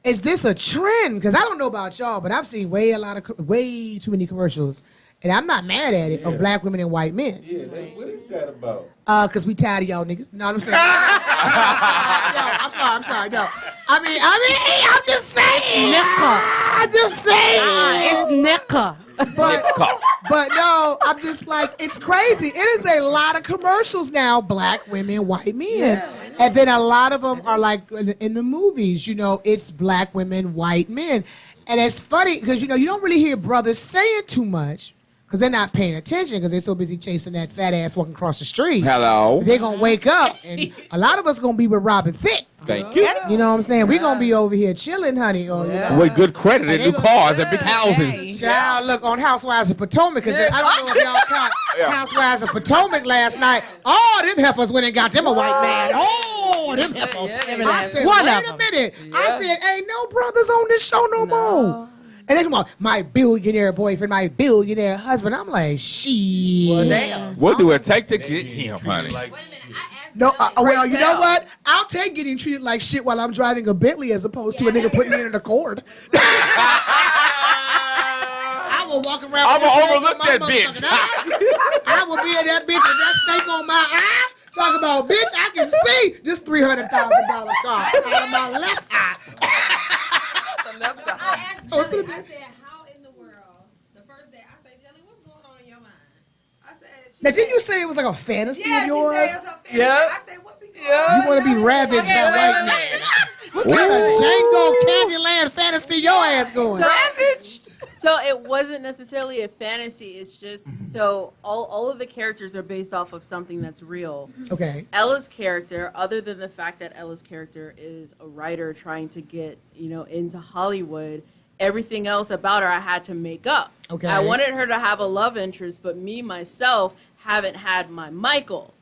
S3: is this a trend? Because I don't know about y'all, but I've seen way too many commercials, and I'm not mad at it, of black women and white men.
S6: Yeah, what is that about?
S3: Because we tired of y'all niggas. No, I'm saying. I'm sorry. No. I mean, I'm just saying. I'm just saying.
S16: It's Nicka.
S3: But no, I'm just like, it's crazy. It is a lot of commercials now, black women, white men. And then a lot of them are like in the movies, it's black women, white men. And it's funny because, you don't really hear brothers saying too much because they're not paying attention because they're so busy chasing that fat ass walking across the street.
S5: Hello.
S3: They're going to wake up and a lot of us going to be with Robin Thicke.
S5: Thank you.
S3: You know what I'm saying? We're going to be over here chilling, honey. Or,
S5: With good credit and new cars and big houses.
S3: Child, look, on Housewives of Potomac, because I don't know if y'all caught Housewives of Potomac last night. Oh, them heifers went and got them a white man. Oh, them heifers. I said, wait a minute. I said, ain't no brothers on this show no more. And they come on, my billionaire boyfriend, my billionaire husband. I'm like, shit.
S5: Well, damn. What do it take to get him, honey?
S3: No, well, you know what? I'll take getting treated like shit while I'm driving a Bentley as opposed to a nigga putting me in an Accord. I will walk around.
S5: I'm gonna overlook that bitch.
S3: I will be in that bitch with that snake on my eye. Talk about, bitch, I can see this $300,000 car out of my left eye.
S16: I asked Jelly, I said, how in the world, the first day, I said, Jelly, what's going on in your mind? I said,
S3: Now, didn't you say it was like a fantasy of yours?
S16: She said it was her fantasy.
S3: Yeah.
S16: I said, what be going
S3: You want to be ravaged by white men. What kind of Django Candyland fantasy your ass going?
S14: So it wasn't necessarily a fantasy. It's just so all of the characters are based off of something that's real.
S3: Okay.
S14: Ella's character, other than the fact that Ella's character is a writer trying to get into Hollywood, everything else about her I had to make up.
S3: Okay.
S14: I wanted her to have a love interest, but me myself haven't had my Michael.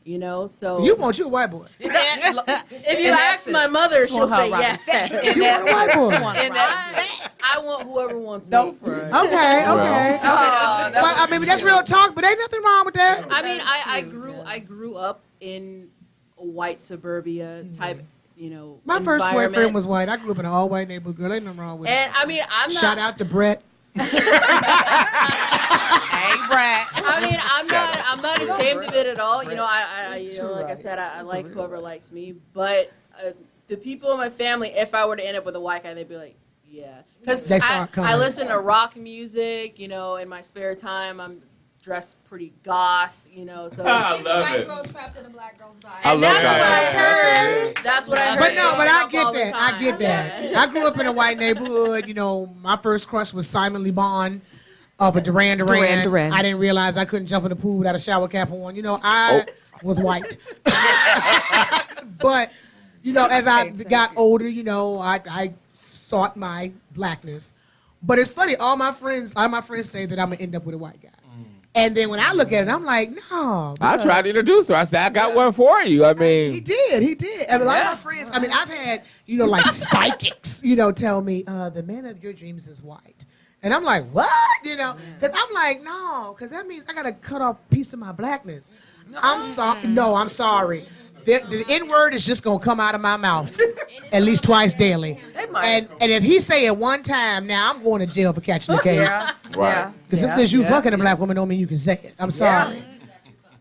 S14: So
S3: you want you a white boy.
S14: If you ask my mother, she'll say yes.
S3: You want a white boy.
S14: I want whoever wants me.
S3: Okay. But I mean, that's real talk. But ain't nothing wrong with that.
S14: I mean, I grew up in a white suburbia type,
S3: My first
S14: environment.
S3: boyfriend was white. I grew up in an all white neighborhood. Girl, ain't nothing wrong with it.
S14: And I mean, I'm not.
S3: Shout out to Brett.
S14: I mean, I'm not ashamed of it at all. Like I said, I like whoever likes me. But the people in my family, if I were to end up with a white guy, they'd be like, yeah. Because I listen to rock music, in my spare time. I'm dressed pretty goth, so.
S16: I love it. Girl trapped in a black girl's body.
S5: I love
S14: that. That's what I heard.
S3: But no, but I
S14: growing up all
S3: get
S14: the
S3: that. I
S14: time.
S3: get that. I grew up in a white neighborhood. My first crush was Simon Lee Bon of a Duran Duran. I didn't realize I couldn't jump in the pool without a shower cap on. I was white. But, as I got older, I sought my blackness. But it's funny, all my friends say that I'm going to end up with a white guy. And then when I look at it, I'm like, no.
S5: I tried to introduce her. I said, I got one for you. I mean.
S3: He did. And a lot of my friends, I've had, like psychics, tell me, the man of your dreams is white. And I'm like, what? Because I'm like, no, because that means I got to cut off a piece of my blackness. I'm sorry. No, I'm sorry. The N-word is just going to come out of my mouth at least twice daily. And if he say it one time, now I'm going to jail for catching the case.
S5: Right.
S3: Because just because you fucking a black woman don't mean you can say it. I'm sorry.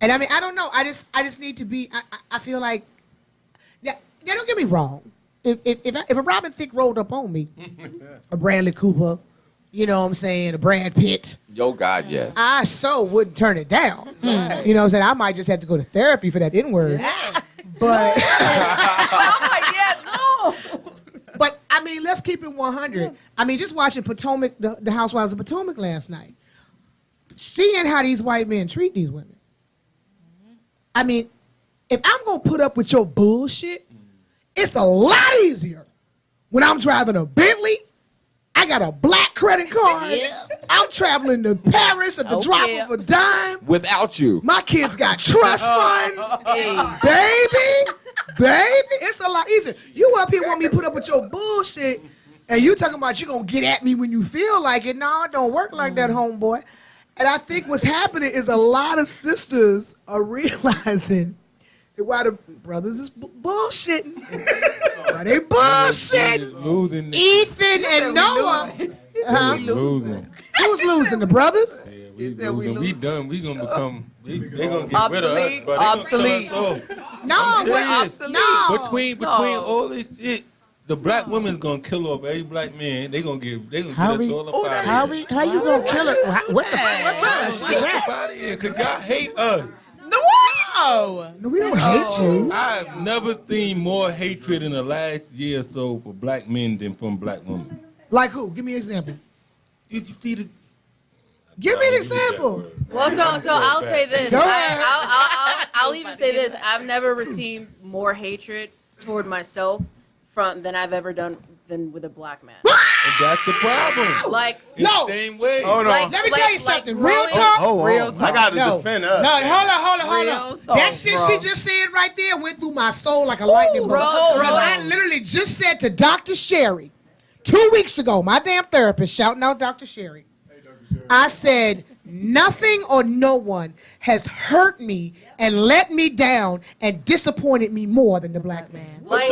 S3: And I mean, I don't know. I just need to be. I feel like. Yeah, don't get me wrong. If a Robin Thicke rolled up on me, a Bradley Cooper, you know what I'm saying, a Brad Pitt,
S5: Yo, God, yes.
S3: I so wouldn't turn it down.
S5: Right.
S3: You know what I'm saying? I might just have to go to therapy for that N-word. But
S13: I'm like, yeah, no.
S3: but I mean, let's keep it 100. I mean, just watching Potomac, the Housewives of Potomac last night, seeing how these white men treat these women. I mean, if I'm gonna put up with your bullshit, it's a lot easier when I'm driving a Bentley. I got a black credit card. I'm traveling to Paris at the drop of a dime.
S5: Without you.
S3: My kids got trust funds. Baby, it's a lot easier. You up here want me to put up with your bullshit, and you talking about you gonna get at me when you feel like it. No, it don't work like that, homeboy. And I think what's happening is a lot of sisters are realizing that while the brothers is bullshitting, why they bullshitting, Ethan and Noah.
S6: Losing.
S3: Who's losing? The brothers?
S6: We done. We gonna become. They gonna get rid of us. But
S13: Obsolete.
S3: No,
S6: we're
S3: no.
S6: Between all this shit, the black woman's gonna kill off every black man. They gonna get us all up out
S3: How
S6: of here.
S3: How you gonna kill it? What kind of shit is
S6: Get
S3: that?
S6: us up out of here, cause y'all hate us.
S13: No.
S3: No, we don't hate you.
S6: I've never seen more hatred in the last year or so for black men than from black women.
S3: Like who? Give me an example.
S6: Did you see the?
S3: Give me an example.
S13: Well, so I'll say this.
S3: Go ahead.
S14: I'll even say this. I've never received more hatred toward myself than I've ever done than with a black man.
S6: And that's the problem.
S14: Like,
S6: It's
S3: no.
S6: the same way.
S15: Hold on.
S3: Let me tell you something. Real talk.
S15: Hold on. I gotta defend us.
S3: No, hold on.
S13: Real talk,
S3: That shit
S13: bro.
S3: she just said right there went through my soul like a lightning bolt.
S13: bro.
S3: Because I literally just said to Dr. Sherry 2 weeks ago, my damn therapist, shouting out Dr. Sherry. I said, nothing or no one has hurt me and let me down and disappointed me more than the black man.
S14: like,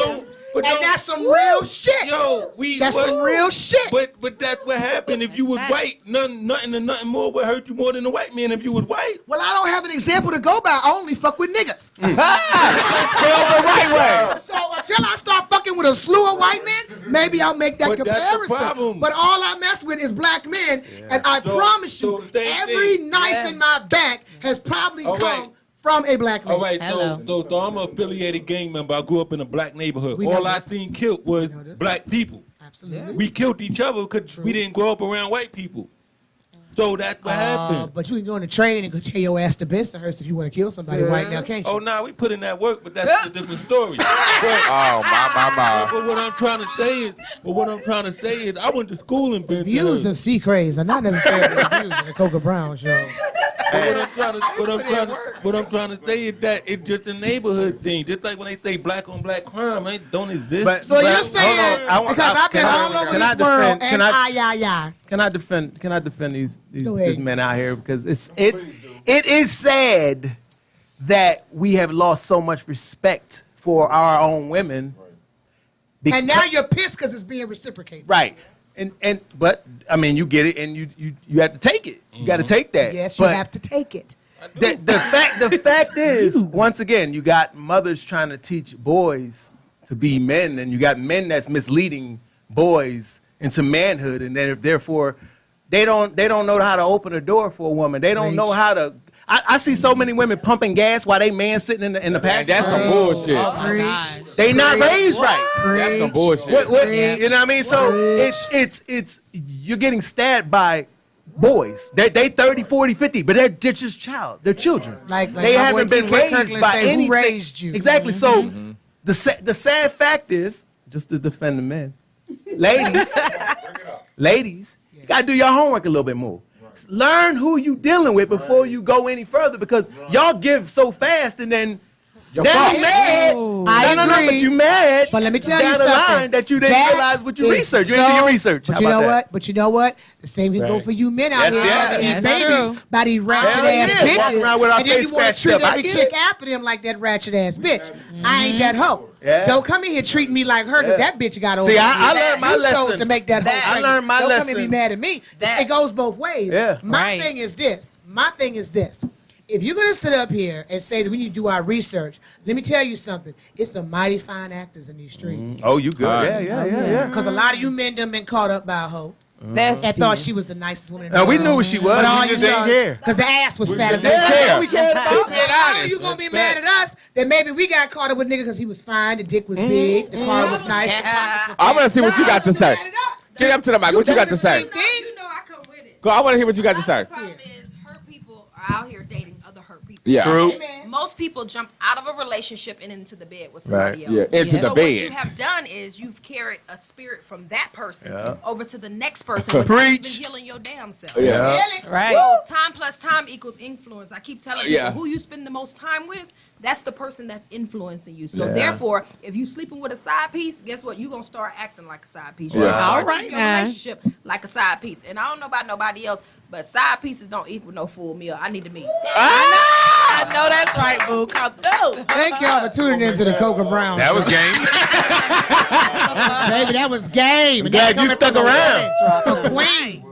S6: But
S3: And that's some real shit.
S6: Yo,
S3: That's some real shit.
S6: But that's what happened. If you was white, nothing more would hurt you more than the white man if you was white.
S3: Well, I don't have an example to go by. I only fuck with niggas.
S15: Tell the right way.
S3: So until I start fucking with a slew of white men, maybe I'll make that
S6: But that's the
S3: comparison.
S6: problem.
S3: But all I mess with is black men, and I promise you, every knife in my back has probably
S6: All
S3: come
S6: right.
S3: from a black man.
S6: All right, so I'm an affiliated gang member. I grew up in a black neighborhood.
S3: We know
S6: All I
S3: this.
S6: seen killed was black people.
S3: Absolutely.
S6: We killed each other because we didn't grow up around white people. So that's what happened.
S3: But you can go on the train and go tell your ass to Bensonhurst if you want to kill somebody right now, can't you?
S6: Oh, nah, we put in that work, but that's a different story.
S5: Oh, my.
S6: But what I'm trying to say is, I went to school in Benson.
S3: Views of Sea Craze are not necessarily the views of the Coca Brown show.
S6: What I'm trying to say is that it's just a neighborhood thing. Just like when they say black on black crime, it don't exist.
S3: So you're saying, because I've been all over this world, and
S15: Can I defend these
S3: Go ahead.
S15: men out here because it is sad that we have lost so much respect for our own women.
S3: and now you're pissed because it's being reciprocated.
S15: Right. But I mean you get it and you have to take it. You got to take that.
S3: Yes, you
S15: But
S3: have to take it.
S15: the fact is, once again, you got mothers trying to teach boys to be men, and you got men that's misleading boys into manhood, and then therefore they don't know how to open a door for a woman. They don't know how to. I see so many women pumping gas while they man sitting in the passenger.
S5: That's some bullshit.
S12: Oh my gosh.
S15: They not raised right.
S5: That's some bullshit.
S15: You know what I mean? So it's you're getting stabbed by boys. They 30, 40, 50, but they're just they're children.
S3: Like
S15: they
S3: my
S15: haven't
S3: boy
S15: been
S3: T.K.
S15: raised
S3: Kirkland
S15: by
S3: say,
S15: anything.
S3: Who raised you?
S15: Exactly. So the sad fact is, just to defend the men, ladies, you gotta do your homework a little bit more. Learn who you dealing with before you go any further, because y'all give so fast and then you mad.
S3: I
S15: No,
S3: agree.
S15: but you mad.
S3: But let me tell
S15: down
S3: you
S15: the
S3: something.
S15: line that you didn't realize what you
S3: is
S15: researched. You didn't do your research.
S3: But
S15: How
S3: you
S15: about
S3: know
S15: that?
S3: what? But you know what? The same can go
S15: Right.
S3: for you men out
S15: Yes,
S3: here
S15: yeah.
S3: having these
S12: That's
S3: babies
S12: true.
S3: by these ratchet
S15: Hell
S3: ass
S15: yeah. Walking
S3: bitches,
S15: around with our
S3: and then
S15: face
S3: you want to
S15: scratched
S3: treat
S15: up. I
S3: every
S15: get
S3: chick
S15: it.
S3: after them like that ratchet ass bitch. I ain't that hoe.
S15: Yeah.
S3: Don't come in here treating me like her, because
S15: Yeah.
S3: that bitch got over.
S15: See, I
S3: me.
S15: learned my
S3: You chose
S15: lesson.
S3: to make that hoe.
S15: I
S3: pregnant.
S15: learned my
S3: Don't come and
S15: lesson.
S3: be mad at me. It goes both ways.
S15: Yeah.
S3: My
S12: Right.
S3: thing is this. My thing is this. if you're gonna sit up here and say that we need to do our research, let me tell you something. It's some mighty fine actors in these streets.
S15: Oh, you good? Yeah.
S3: Because a lot of you men done been caught up by a hoe.
S13: That's
S3: And thought she was the nicest woman in the
S15: Now,
S3: world.
S15: we knew what she was.
S3: But all
S15: We
S3: you
S15: just didn't
S3: saw,
S15: care.
S3: because the ass was fat.
S15: didn't care.
S3: We cared about.
S5: Being
S3: How
S5: honest.
S3: you gonna be mad at us that maybe we got caught up with nigga because he was fine, the dick was big, the car was nice. the pockets were
S5: I want to
S3: fat.
S5: see what you got to say. Get up to the mic. What you got to say?
S3: Same thing.
S16: You know I come with it.
S5: Go. I want to hear what you got to say.
S16: The problem is hurt people are out here dating other hurt people.
S5: Yeah.
S15: True.
S16: Most people jump out of a relationship and into the bed with somebody
S15: Right.
S16: else.
S5: Yeah, into the
S16: so what
S5: bed.
S16: you have done is you've carried a spirit from that person
S15: Yeah.
S16: over to the next person without even
S15: Preach.
S16: healing your damn self.
S5: Yeah.
S12: Right.
S16: So time plus time equals influence. I keep telling people
S5: Yeah.
S16: who you spend the most time with, that's the person that's influencing you. So
S15: Yeah.
S16: therefore, if you sleeping with a side piece, guess what? You're gonna start acting like a side piece.
S5: Yeah.
S16: You're gonna start
S12: All right
S16: treating your
S12: now.
S16: relationship like a side piece. And I don't know about nobody else, but side pieces don't equal no full meal. I need to meet.
S12: I know that's right, boo. Come through.
S3: Thank y'all for tuning into the Coca Brown.
S15: That was game.
S3: Baby, that was game. And
S15: Glad
S3: that's
S15: you
S3: coming
S15: stuck
S3: from a
S15: around.
S3: woman, a queen.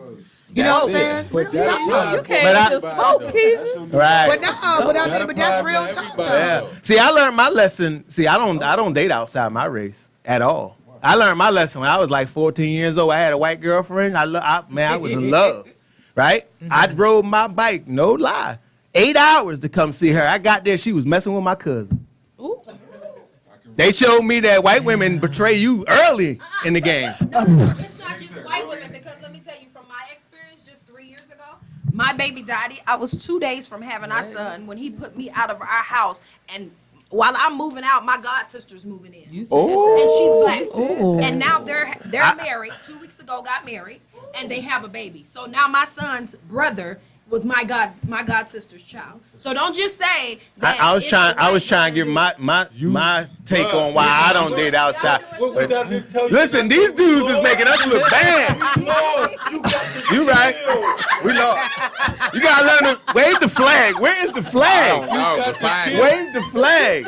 S3: You know what I'm saying?
S5: But that-
S13: You can't
S15: But I-
S13: just smoke, Keisha.
S15: Right.
S3: But no, but I mean, but that's real talk. though.
S15: Yeah. See, I learned my lesson. See, I don't date outside my race at all. I learned my lesson when I was like 14 years old. I had a white girlfriend. I was in love. Right? I drove my bike, no lie, 8 hours to come see her. I got there, she was messing with my cousin. They showed me that white women betray you early in the game.
S16: No, it's not just white women, because let me tell you from my experience just 3 years ago, my baby daddy, I was 2 days from having our son when he put me out of our house, and while I'm moving out, my god sister's moving in.
S13: You said
S16: And she's black.
S13: Ooh.
S16: And now they're married. 2 weeks ago got married, and they have a baby. So now my son's brother was my god sister's child. So don't just say that.
S15: I was
S16: it's
S15: trying
S16: the
S15: to
S16: right
S15: give my take on why I don't date outside. But listen, these dudes is making us look bad. You right. We know. You gotta learn to wave the flag. Where is the flag? Wave the flag.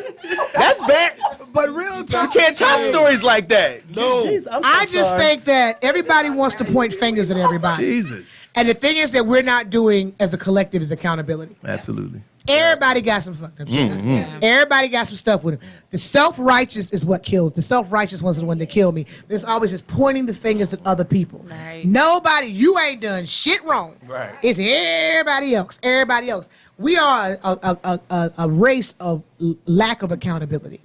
S15: That's bad.
S3: But real
S15: You
S3: talk.
S15: can't tell stories like that.
S6: No.
S15: Jeez, I'm so
S3: I just
S15: sorry.
S3: think that everybody wants to point fingers at everybody.
S15: Jesus.
S3: And the thing is that we're not doing as a collective is accountability.
S15: Absolutely.
S3: Everybody got some fucked up shit. Everybody got some stuff with them. The self-righteous is what kills. The self-righteous ones are the one that kill me. There's always just pointing the fingers at other people.
S12: Right.
S3: Nobody, you ain't done shit wrong.
S15: Right.
S3: It's everybody else. Everybody else. We are a race of lack of accountability.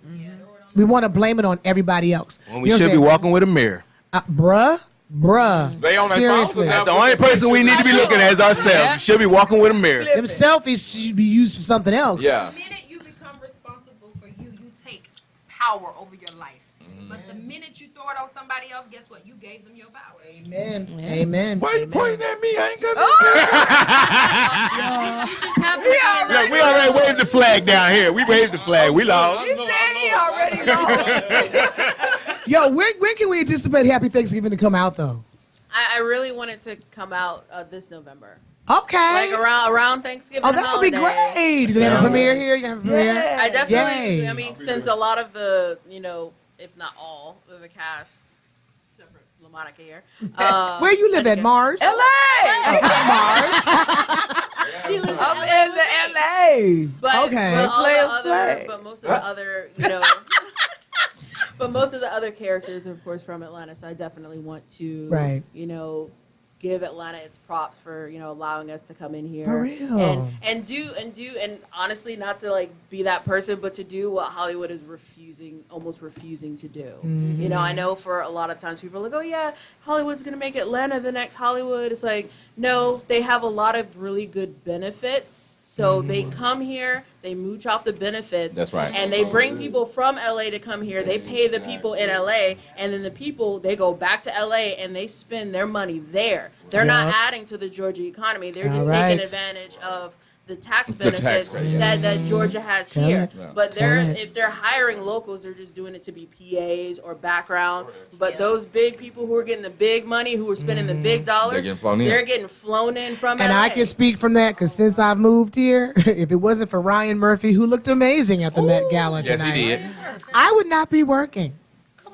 S3: We want to blame it on everybody else.
S15: When we
S3: You know
S15: should
S3: what
S15: be
S3: I'm saying?
S15: walking with a mirror.
S3: Bruh.
S5: They on their
S3: Seriously.
S5: phones
S15: That's the only person we need to be looking at is ourselves. We should be walking with a mirror.
S3: Them selfies should be used for something else.
S5: Yeah.
S16: The minute you become responsible for you, you take power over your life. But the minute you throw it on somebody else, guess what? You gave them your power.
S3: Amen. Amen.
S6: Why you pointing at me? I ain't got
S16: You just have to be in
S15: Look, we already waved the flag down here. We waved the flag. We lost.
S13: He said he already knows.
S3: Yo, when can we anticipate Happy Thanksgiving to come out though?
S14: I really want it to come out this November.
S3: Okay.
S14: Like around Thanksgiving.
S3: Oh, that would be
S14: holiday.
S3: great. You gonna have a premiere here? You gonna have a premiere?
S14: Yeah, I definitely.
S3: Yay.
S14: I mean, since a lot of the, if not all of the cast, except for LaMonica here.
S3: Where you live at, Mars?
S13: LA.
S14: She lives
S13: I'm in the LA.
S14: But,
S3: Okay.
S14: but, all the
S13: Players
S14: other,
S13: play.
S14: but most of the other, but most of the other characters are, of course, from Atlanta. So I definitely want to,
S3: Right.
S14: give Atlanta its props for, allowing us to come in here.
S3: For real.
S14: And do, and honestly, not to like be that person, but to do what Hollywood is almost refusing to do.
S3: Mm-hmm.
S14: I know for a lot of times people are like, oh yeah, Hollywood's going to make Atlanta the next Hollywood. It's like, no, they have a lot of really good benefits. So they come here, they mooch off the benefits.
S5: That's right.
S14: And they bring people from LA to come here. They pay the people in LA, and then the people, they go back to LA and they spend their money there. They're not
S3: Yup.
S14: adding to the Georgia economy. They're just
S3: All right.
S14: taking advantage of the tax
S5: The tax
S14: benefits
S5: rate, yeah.
S14: that Georgia has
S3: Tell
S14: here.
S3: it.
S5: Yeah.
S14: But
S3: Tell it.
S14: if they're hiring locals, they're just doing it to be PAs or background. But those big people who are getting the big money, who are spending the big dollars,
S5: getting flown in.
S14: they're getting flown in from
S3: And
S14: LA.
S3: I can speak from that because since I've moved here, if it wasn't for Ryan Murphy, who looked amazing at the Met Gala
S5: Yes,
S3: tonight,
S5: he did.
S3: I would not be working.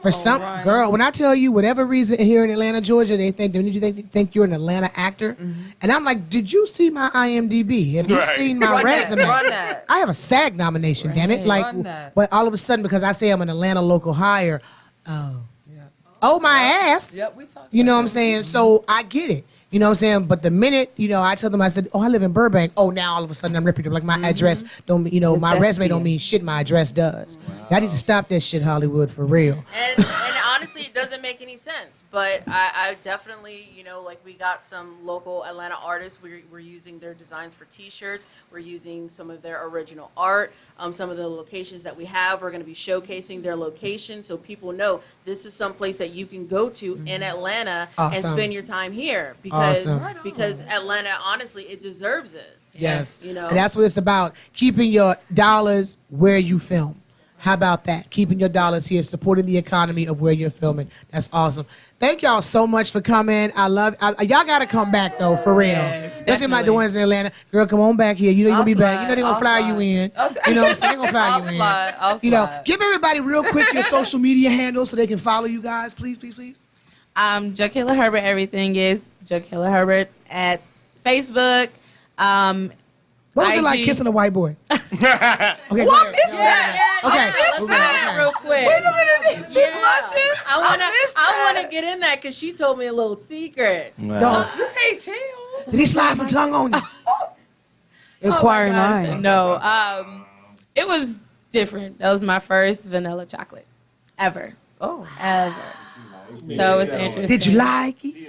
S3: For some girl, when I tell you whatever reason here in Atlanta, Georgia, they think you're an Atlanta actor, and I'm like, did you see my IMDb? Have you seen my resume?
S13: Run that.
S3: I have a SAG nomination, damn it! Like,
S13: Run that.
S3: but all of a sudden, because I say I'm an Atlanta local hire, oh my ass.
S13: Yep, we talked.
S3: You know what I'm saying? So I get it. You know what I'm saying? But the minute, I tell them, I said, oh, I live in Burbank. Oh, now all of a sudden I'm reputable. Like my address don't, my resume don't mean shit. My address does. Y'all need to stop that shit, Hollywood, for real.
S14: And honestly, it doesn't make any sense. But I definitely, like we got some local Atlanta artists. We're using their designs for T-shirts. We're using some of their original art. Some of the locations that we have, we're going to be showcasing their location so people know this is some place that you can go to in Atlanta and
S3: Awesome.
S14: spend your time here
S3: Awesome.
S14: because Atlanta, honestly, it deserves it.
S3: Yes.
S14: You know?
S3: And that's what it's about. Keeping your dollars where you film. How about that? Keeping your dollars here, supporting the economy of where you're filming. That's awesome. Thank y'all so much for coming. I love y'all got to come back though, for real. Especially like the ones in Atlanta. Girl, come on back here. You know you're gonna be back. You know they're gonna fly you in. You know what I'm saying? They're gonna fly you in.
S13: I'll slide.
S3: Give everybody real quick your social media handles so they can follow you guys, please, please, please.
S12: Joe Herbert. Everything is Joe Herbert at Facebook.
S3: What was it like
S12: IG.
S3: kissing a white boy? Okay, go ahead. Okay.
S14: Let's do that real quick.
S13: Wait a minute, she blushing.
S14: I wanna get in that because she told me a little secret.
S3: Don't.
S13: You can't tell.
S3: Did he slide some tongue on you?
S12: Inquiring mind. No, it was different. That was my first vanilla chocolate ever.
S13: Oh,
S12: ever. So it was interesting.
S3: Did you like it?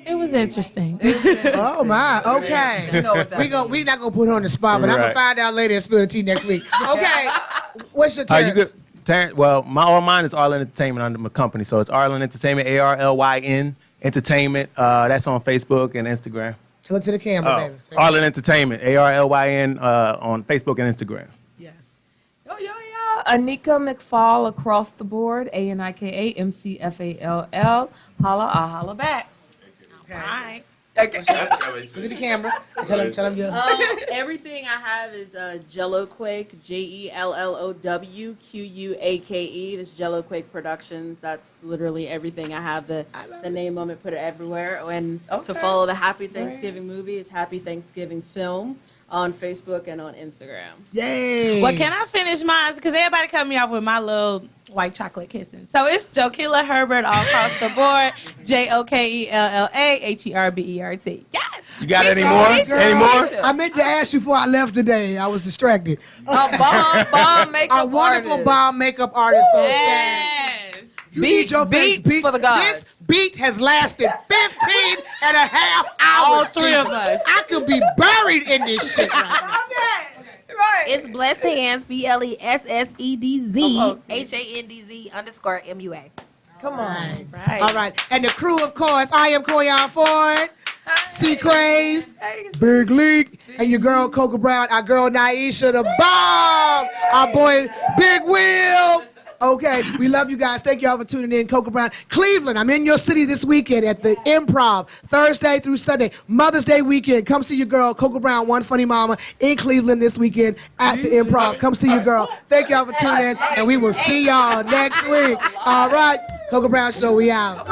S12: It was interesting.
S3: Oh my, okay.
S13: You know what that
S3: We not gonna put her on the spot, but I'm gonna
S15: Right.
S3: find out later and spill the tea next week. Okay. What's your Terrence?
S15: You good? Terrence, well, all mine is Arlen Entertainment under my company. So it's Arlen Entertainment, ARLYN Entertainment. That's on Facebook and Instagram.
S3: Tell it to the camera, baby.
S15: Arlen Entertainment, ARLYN on Facebook and Instagram.
S3: Yes.
S13: Yo. Anika McFall across the board. ANIKAMCFALL. Holla back.
S3: Okay.
S13: Okay.
S3: Look at the camera. Tell him your.
S14: Everything I have is Jelloquake, JELLOWQUAKE. This Jelloquake Productions. That's literally everything I have. The name on it, put it everywhere. And to follow the Happy Thanksgiving movie, it's Happy Thanksgiving Film on Facebook and on Instagram.
S3: Yay.
S12: Well, can I finish mine? Because everybody cut me off with my little white chocolate kissing. So it's Joe Herbert all across the board. JOKELLAHERBERT. Yes.
S15: You got any more? Any more?
S3: I meant to ask you before I left today. I was distracted.
S13: Bomb makeup
S3: A wonderful
S13: artist.
S3: bomb makeup artist. On
S12: Yes.
S3: You need your face
S13: beats for the gods.
S3: This beat has lasted 15 and a half hours.
S12: All three of us.
S3: I could be buried in this shit right now.
S16: It's Blessed Hands, BLESSEDZHANDZ_MUA.
S13: Come on.
S12: Right.
S3: All right. And the crew, of course, I am Koyan Ford, C Craze, Big Leak, and your girl Coca Brown, our girl Naisha the Bomb, our boy Big Will. Okay, we love you guys. Thank y'all for tuning in. Coca Brown, Cleveland. I'm in your city this weekend at the Improv, Thursday through Sunday, Mother's Day weekend. Come see your girl, Coca Brown, One Funny Mama, in Cleveland this weekend at the Improv. Come see your girl. Thank y'all for tuning in, and we will see y'all next week. All right, Coca Brown Show, we out.